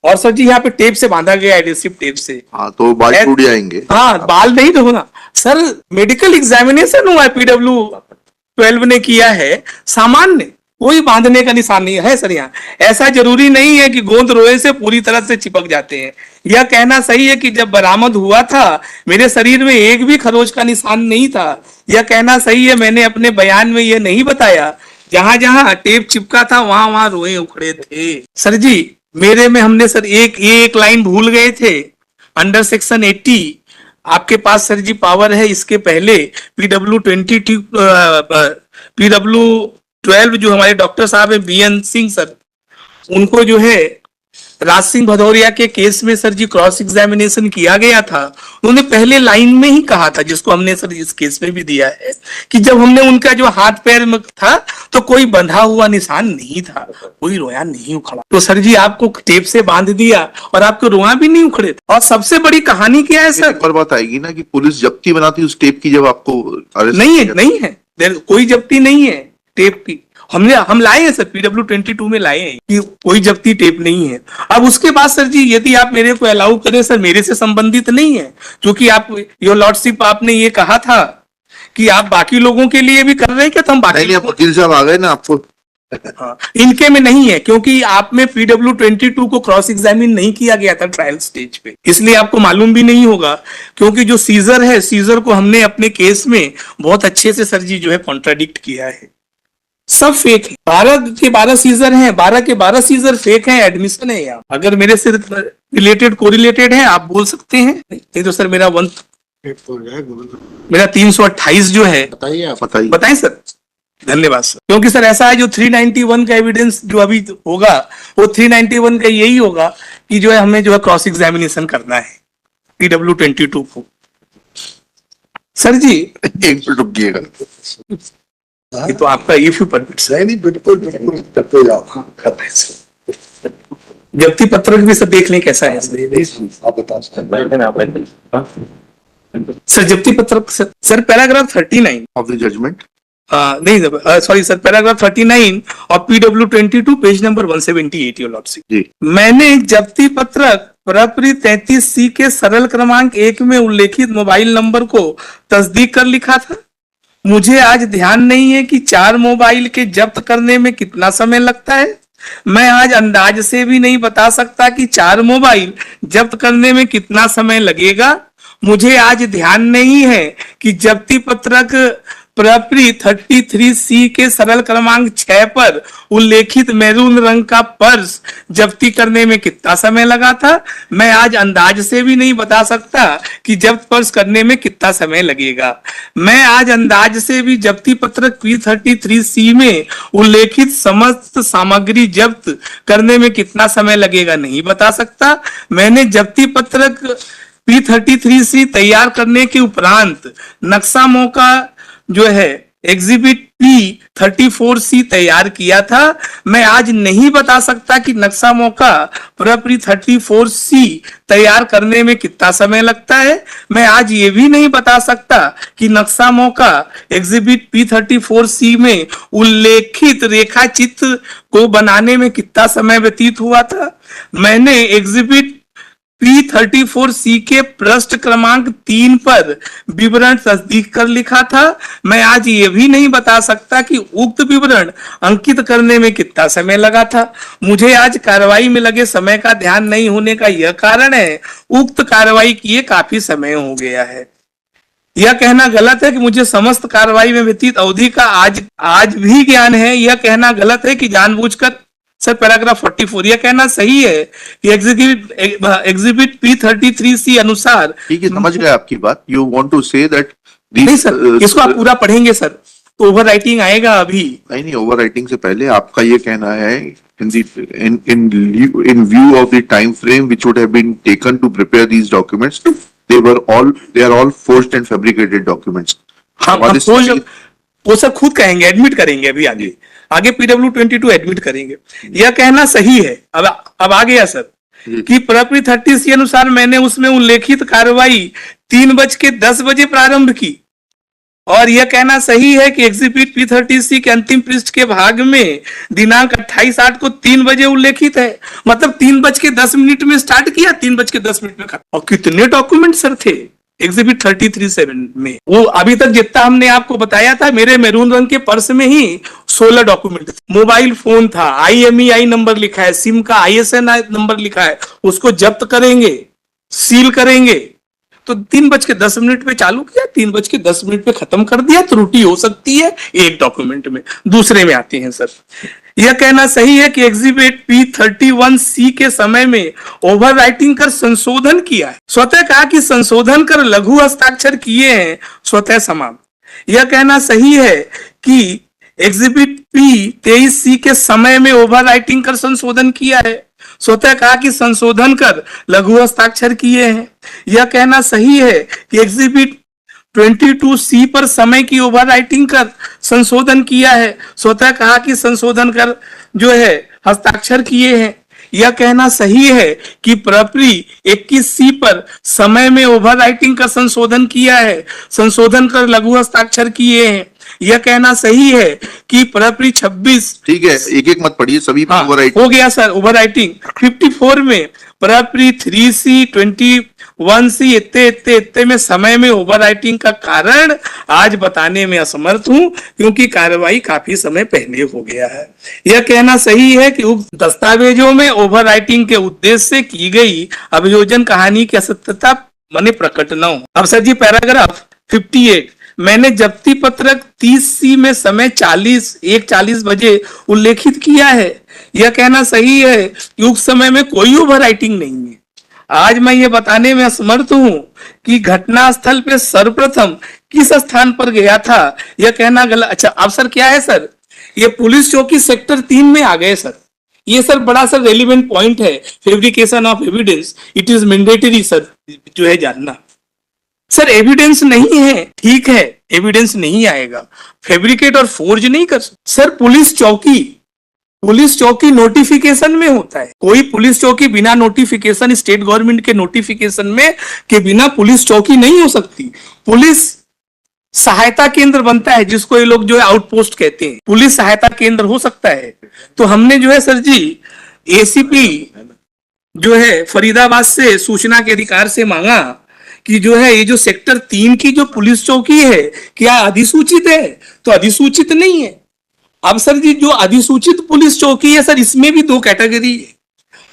और सर जी यहाँ पे टेप से बांधा गया, एडेसिव टेप से। हाँ तो बाल टूट जाएंगे। हाँ बाल नहीं तो होना सर, मेडिकल एग्जामिनेशन हुआ है, PW12 ने किया है, सामान्य, कोई बांधने का निशान नहीं है सर यहाँ। ऐसा जरूरी नहीं है कि गोंद रोए से पूरी तरह से चिपक जाते हैं। यह कहना सही है कि जब बरामद हुआ था मेरे शरीर में एक भी खरोच का निशान नहीं था। यह कहना सही है, मैंने अपने बयान में यह नहीं बताया, जहां जहां टेप चिपका था वहां वहां रोए उखड़े थे। सर जी मेरे में हमने सर एक लाइन भूल गए थे, अंडर सेक्शन 80 आपके पास सर जी पावर है। इसके पहले PW12 जो हमारे डॉक्टर साहब है BN सिंह सर, उनको जो है राज सिंह भदौरिया के केस में सर जी क्रॉस एग्जामिनेशन किया गया था, उन्होंने पहले लाइन में ही कहा था, जिसको हमने सर इस केस में भी दिया है, कि जब हमने उनका जो हाथ पैर में था तो कोई बंधा हुआ निशान नहीं था, कोई रोया नहीं उखड़ा। तो सर जी आपको टेप से बांध दिया और आपके रोआ भी नहीं उखड़े। और सबसे बड़ी कहानी क्या है सर, एक और बात आएगी ना कि पुलिस जब्ती बनाती उस टेप की जब आपको अरेस्ट नहीं है, नहीं है, कोई जब्ती नहीं है टेप की। हम लाए हैं सर, PW22 में लाए हैं कि कोई जब्ती टेप नहीं है। अब उसके बाद सर जी यदि आप मेरे को अलाउ करें सर, मेरे से संबंधित नहीं है, क्योंकि आप योर लॉर्डशिप आपने ये कहा था कि आप बाकी लोगों के लिए भी कर रहे हैं क्या, तो हम बाकी नहीं, वकील साहब आ गए ना आपको। हाँ, इनके में नहीं है, क्योंकि आप में PW22 को क्रॉस एग्जामिन नहीं किया गया था ट्रायल स्टेज पे, इसलिए आपको मालूम भी नहीं होगा। क्योंकि जो सीजर है, सीजर को हमने अपने केस में बहुत अच्छे से सर जी जो है कॉन्ट्राडिक्ट किया है। सब फेक है, 12 के 12 सीजर हैं, 12 के 12 सीजर फेक हैं, एडमिशन है यहाँ। अगर मेरे से रिलेटेड कोरिलेटेड है आप बोल सकते हैं, नहीं तो सर मेरा 328 जो है बताइए आप। बताइए। बताएं सर। धन्यवाद सर। क्योंकि सर ऐसा है, जो 391 का एविडेंस जो अभी होगा वो 391 का यही होगा कि जो है हमें जो है क्रॉस एग्जामिनेशन करना है PW22 को। सर जी एक मिनट रुकिएगा। ये तो आपका इफ यू परमिट्स है, नहीं बिल्कुल बिल्कुल करते जाओ। जब्ती पत्रक भी सर देख लें कैसा है। आप बता सकते सर जब्ती पत्रक sir paragraph 39 of the judgment. नहीं सॉरी सर, पैराग्राफ 39 और PW22 page number 178 your lordship. जी। मैंने जब्ती पत्रक प्रपरी 33C के सरल क्रमांक 1 में उल्लेखित मोबाइल नंबर को तस्दीक कर लिखा था। मुझे आज ध्यान नहीं है कि 4 मोबाइल के जब्त करने में कितना समय लगता है। मैं आज अंदाज से भी नहीं बता सकता कि 4 मोबाइल जब्त करने में कितना समय लगेगा। मुझे आज ध्यान नहीं है कि जब्ती पत्रक प्रपरी 33C के सरल क्रमांक 6 पर उल्लेखित मैरून रंग का पर्स जब्ती करने में कितना समय लगा था। मैं आज अंदाज से भी नहीं बता सकता कि जब्त पर्स करने में कितना समय लगेगा। मैं आज अंदाज से भी जब्ती पत्रक P33C में उल्लेखित समस्त सामग्री जब्त करने में कितना समय लगेगा नहीं बता सकता। मैंने जब्ती पत्रक P33C तैयार करने के उपरांत नक्शा मौका जो है एग्जिबिट P34C तैयार किया था। मैं आज नहीं बता सकता कि नक्शा मौका प्रपरी 34C तैयार करने में कितना समय लगता है। मैं आज ये भी नहीं बता सकता कि नक्शा मौका एग्जिबिट P34C में उल्लेखित रेखा चित्र को बनाने में कितना समय व्यतीत हुआ था। मैंने एग्जिबिट P34C के पृष्ठ क्रमांक 3 पर विवरण तस्दीक कर लिखा था। मैं आज ये भी नहीं बता सकता कि उक्त विवरण अंकित करने में कितना समय लगा था। मुझे आज कार्रवाई में लगे समय का ध्यान नहीं होने का यह कारण है, उक्त कार्रवाई किए काफी समय हो गया है। यह कहना गलत है कि मुझे समस्त कार्रवाई में व्यतीत अवधि का आज भी ज्ञान है। यह कहना गलत है कि जानबूझकर सर पैराग्राफ 44 यह कहना सही है कि एग्जिबिट P33C अनुसार। ठीक है, समझ गए आपकी बात। You want to say that नहीं सर, इसको आप पूरा पढ़ेंगे सर तो ओवर राइटिंग आएगा अभी। नहीं, ओवर राइटिंग से पहले आपका ये कहना है in view of the time frame which would have been taken to prepare these documents, they are all forged and fabricated documents. वो सब खुद कहेंगे, एडमिट करेंगे अभी आगे PW22 एडमिट करेंगे। यह कहना सही है। अब आ गया सर कि प्रपरी 30C अनुसार मैंने उसमें उल्लेखित कार्रवाई 3:10 बजे प्रारंभ की। और यह कहना सही है कि एग्जिबिट P30C के अंतिम पृष्ठ के भाग में दिनांक 28/8 को 3 बजे उल्लेखित है। मतलब 3:10 में स्टार्ट किया, 3:10 में खत्म। और कितने डॉक्यूमेंट सर थे एग्जिबिट 33/7 में? वो अभी तक जितना हमने आपको बताया था, मेरे मैरून रंग के पर्स में ही 16 डॉक्यूमेंट थे। मोबाइल फोन था, IMEI नंबर लिखा है, सिम का ISN नंबर लिखा है, उसको जब्त करेंगे, सील करेंगे। तो 3:10 पे चालू किया, 3:10 पे खत्म कर दिया। त्रुटि हो सकती है एक डॉक्यूमेंट में, दूसरे में आते हैं सर। यह कहना सही है कि एग्जिबिट P31C के समय में ओवर राइटिंग कर संशोधन किया है। स्वतः कहा कि संशोधन कर लघु हस्ताक्षर किए हैं, स्वतः समाप्त। यह कहना सही है कि एग्जिबिट P23C के समय में ओवर राइटिंग कर संशोधन किया है। स्वतः कहा कि संशोधन कर लघु हस्ताक्षर किए हैं। यह कहना सही है कि एग्जिबिट 22C पर समय की ओवर राइटिंग कर संशोधन किया है। स्वतः कहा कि संशोधन कर जो है हस्ताक्षर किए हैं। यह कहना सही है कि प्रपरी 21C पर समय में ओवर राइटिंग का संशोधन किया है, संशोधन कर लघु हस्ताक्षर किए हैं। यह कहना सही है कि प्रपरी 26 ठीक है, एक एक मत पढ़िए, सभी पे ओवरराइट हो गया सर ओवर राइटिंग। 54 में प्रपरी 3C 21C इत्ते में समय में ओवर राइटिंग का कारण आज बताने में असमर्थ हूं, क्योंकि कार्रवाई काफी समय पहले हो गया है। यह कहना सही है कि उक्त दस्तावेजों में ओवर राइटिंग के उद्देश्य से की गई अभियोजन कहानी की असत्यता माने प्रकट न हो। अब सर जी पैराग्राफ 58, मैंने जब्ती पत्रक 30C में समय 1:40 बजे उल्लेखित किया है। यह कहना सही है कि उस समय में कोई ओवर राइटिंग नहीं है। आज मैं ये बताने में असमर्थ हूं कि घटना स्थल पे सर्वप्रथम किस स्थान पर गया था। यह कहना गलत। अच्छा अब सर क्या है सर, ये पुलिस चौकी सेक्टर 3 में आ गए सर। ये सर बड़ा सर रेलिवेंट पॉइंट है, fabrication of evidence it is mandatory sir जो है जानना। सर एविडेंस नहीं है, ठीक है एविडेंस नहीं आएगा, फैब्रिकेट और फोर्ज नहीं कर सकते। सर पुलिस चौकी नोटिफिकेशन में होता है। कोई पुलिस चौकी बिना नोटिफिकेशन, स्टेट गवर्नमेंट के नोटिफिकेशन में के बिना पुलिस चौकी नहीं हो सकती। पुलिस सहायता केंद्र बनता है, जिसको ये लोग जो है आउटपोस्ट कहते हैं, पुलिस सहायता केंद्र हो सकता है। तो हमने जो है सर जी एसीपी जो है फरीदाबाद से सूचना के अधिकार से मांगा कि जो है ये जो सेक्टर 3 की जो पुलिस चौकी है क्या अधिसूचित है, तो अधिसूचित नहीं है। अब सर जी जो अधिसूचित पुलिस चौकी है सर, इसमें भी 2 कैटेगरी है।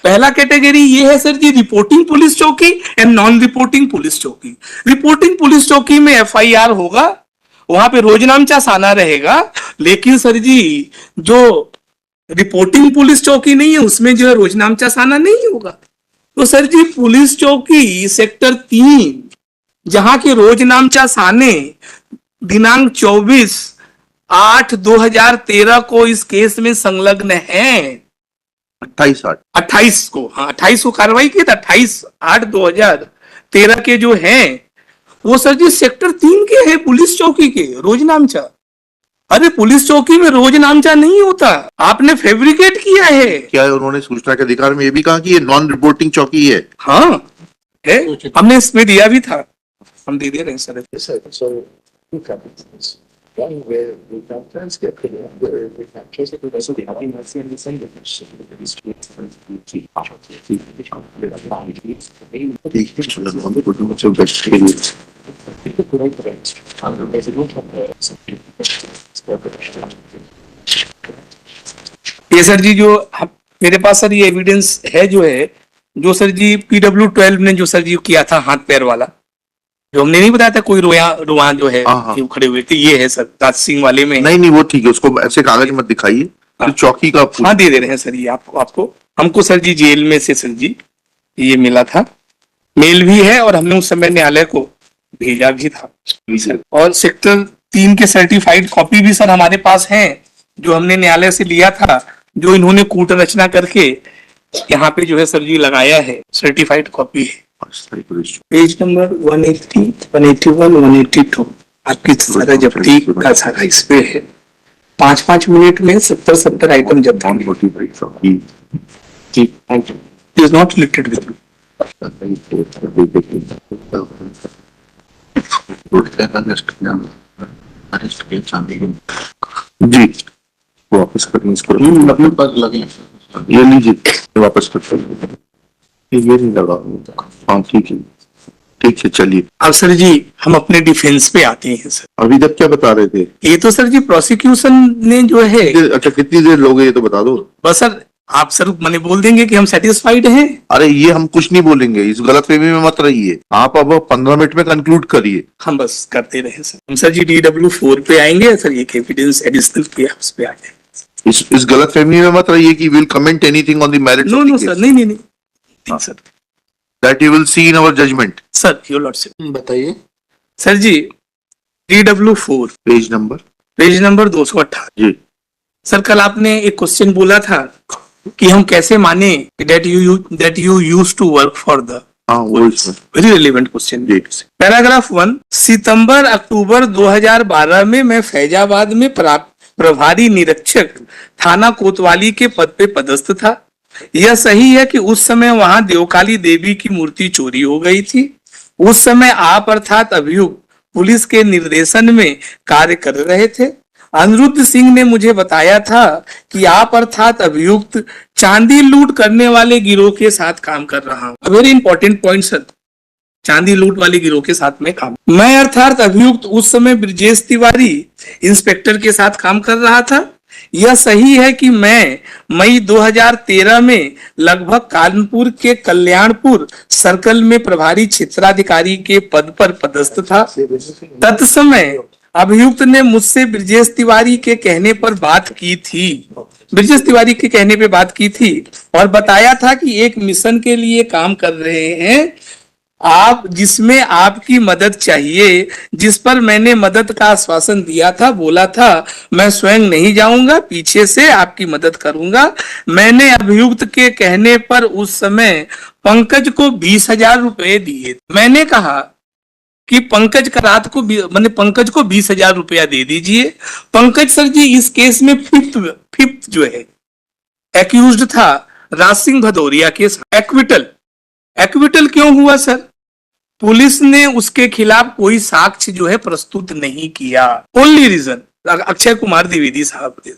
पहला कैटेगरी ये है सर जी रिपोर्टिंग पुलिस चौकी एंड नॉन रिपोर्टिंग पुलिस चौकी। रिपोर्टिंग पुलिस चौकी में FIR होगा, वहां पे रोजनामचा साना रहेगा, लेकिन सर जी जो रिपोर्टिंग पुलिस चौकी नहीं है उसमें जो है रोजनामचा साना नहीं होगा। तो सर जी पुलिस चौकी सेक्टर 3 जहां के रोजनामचा साने दिनांक 24/8/2013 को इस केस में संलग्न है। 28 को, हाँ 28 को कार्रवाई की था। 28/8/2013 के जो हैं वो सर जी सेक्टर 3 के हैं, पुलिस चौकी के रोजनामचा। अरे पुलिस चौकी में रोजनामचा नहीं होता, आपने फैब्रिकेट किया है। क्या है, उन्होंने सूचना के अधिकार में ये भी कहा कि ये नॉन रिपोर्टिंग चौकी है। हाँ है, हमने इसमें दिया भी था, हम दे रहे हैं सर। ये सर जी जो मेरे पास सर ये एविडेंस है जो है, जो सर जी PW12 ने जो सर जी किया था हाथ पैर वाला, जो हमने नहीं बताया था कोई रोआ जो है जो खड़े हुए थे, ये है सर राज सिंह वाले में। नहीं वो ठीक है, उसको ऐसे कागज मत दिखाइए। तो चौकी का हाँ दे रहे हैं सर ये आपको हमको सर जी जेल में से सर जी ये मिला था, मेल भी है और हमने उस समय न्यायालय को भेजा भी था सर। और सेक्टर 3 के सर्टिफाइड कॉपी भी सर हमारे पास है, जो हमने न्यायालय से लिया था, जो इन्होंने कूट रचना करके यहाँ पे जो है सर जी लगाया है, सर्टिफाइड कॉपी है। पेज नंबर 180, 181, 182 आपकी सारा जब्ती का सारा इस पे है। 5-5 मिनट में 70 आइटम जब्त होंगे। इज नॉट रिलेटेड विद जी वापस करने इसको अपने पास लगे ये लीजिए, वापस कर ये नहीं लगा। हाँ ठीक है चलिए। अब सर जी हम अपने डिफेंस पे आते हैं सर। अभी तक क्या बता रहे थे? ये तो सर जी प्रोसिक्यूशन ने जो है, अच्छा कितनी देर लोगे ये तो बता दो। बस सर आप सर मैंने बोल देंगे कि हम सेटिस्फाइड हैं। अरे ये हम कुछ नहीं बोलेंगे, इस गलतफहमी में मत रहिए। आप अब 15 मिनट में कंक्लूड करिए। हम बस करते रहे सर। हम सर जी DW4 पे आएंगे सर, ये एविडेंस एडिशनल किया उस पे आ जाएंगे। इस गलतफहमी में मत रहिए कि will comment anything on the merits. No sir, नहीं sir, that you will see in our judgment. Sir your lordship बताइए sir ji DW4 page number 218। जी सर कल आपने एक क्वेश्चन बोला था कि हम कैसे माने that you used to work for the हाँ वो इसमें वेरी रिलेवेंट क्वेश्चन। जी। पैराग्राफ 1, सितंबर अक्टूबर 2012 में मैं फैजाबाद में प्रभारी निरीक्षक थाना कोतवाली के पद पे पदस्थ था। यह सही है कि उस समय वहां देवकाली देवी की मूर्ति चोरी हो गई थी। उस समय आप अर्थात अभियुक्त पुलिस के निर्देशन में कार्य कर रहे थे। अनिरुद्ध सिंह ने मुझे बताया था कि आप अर्थात अभियुक्त चांदी लूट करने वाले गिरोह के साथ काम कर रहा हूं। वेरी इंपॉर्टेंट पॉइंट सर, चांदी लूट वाले गिरोह के साथ में काम। मैं अर्थात अभियुक्त उस समय ब्रजेश तिवारी इंस्पेक्टर के साथ काम कर रहा था। यह सही है कि मैं मई 2013 में लगभग कानपुर के कल्याणपुर सर्कल में प्रभारी क्षेत्राधिकारी के पद पर पदस्थ था। तत्समय अभियुक्त ने मुझसे ब्रजेश तिवारी के कहने पर बात की थी, ब्रजेश तिवारी के कहने पे बात की थी और बताया था कि एक मिशन के लिए काम कर रहे हैं आप, जिसमें आपकी मदद चाहिए, जिस पर मैंने मदद का आश्वासन दिया था। बोला था मैं स्वयं नहीं जाऊंगा, पीछे से आपकी मदद करूंगा। मैंने अभियुक्त के कहने पर उस समय पंकज को 20,000 रुपए दिए। मैंने कहा कि पंकज का रात को मैंने पंकज को 20,000 रुपया दे दीजिए। पंकज सर जी इस केस में फिफ्थ जो है एक्यूज्ड था राज सिंह भदौरिया केस। एक्विटल क्यों हुआ सर? पुलिस ने उसके खिलाफ कोई साक्ष्य जो है प्रस्तुत नहीं किया। ओनली रीजन अक्षय कुमार द्विवेदी साहब थे।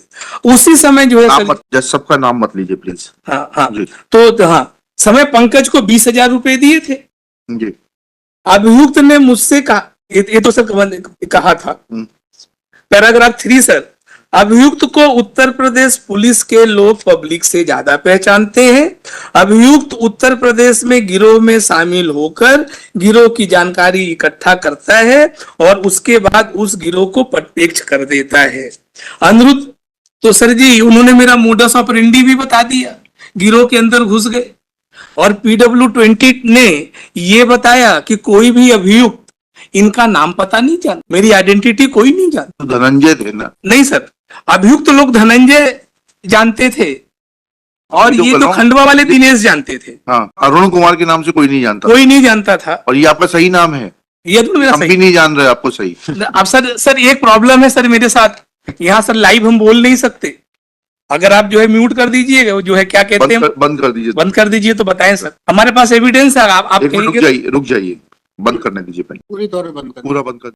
उसी समय जो है जज सबका नाम मत लीजिए प्लीज। हाँ हाँ जी। तो हाँ समय पंकज को 20,000 रुपए दिए थे। जी। अभियुक्त ने मुझसे कहा, ये तो सर कहा था। पैराग्राफ 3 सर, अभियुक्त को उत्तर प्रदेश पुलिस के लोग पब्लिक से ज्यादा पहचानते हैं। अभियुक्त उत्तर प्रदेश में गिरोह में शामिल होकर गिरोह की जानकारी इकट्ठा करता है और उसके बाद उस गिरोह को प्रत्यक्ष कर देता है। अनिरुद्ध तो सर जी उन्होंने मेरा मोडस ऑपरेंडी भी बता दिया, गिरोह के अंदर घुस गए। और PW20 ने ये बताया कि कोई भी अभियुक्त इनका नाम पता नहीं जानता, मेरी आइडेंटिटी कोई नहीं जानता। धनंजय थे ना? नहीं सर, अभियुक्त लोग धनंजय जानते थे और ये तो खंडवा वाले दिनेश जानते थे। हाँ, अरुण कुमार के नाम से कोई नहीं जानता, कोई नहीं जानता था। और ये आपका सही नाम है? ये तो मेरा हम भी सही नहीं जान रहे आपको सही। अब सर एक प्रॉब्लम है सर मेरे साथ, यहाँ सर लाइव हम बोल नहीं सकते। अगर आप जो है म्यूट कर दीजिए, जो है क्या कहते हैं बंद कर दीजिए। बंद कर दीजिए तो बताएं सर, हमारे पास एविडेंस है। आप कहेंगे रुक जाइए, बंद करने दीजिए पहले, पूरी तौर पे बंद कर पूरा बंद कर।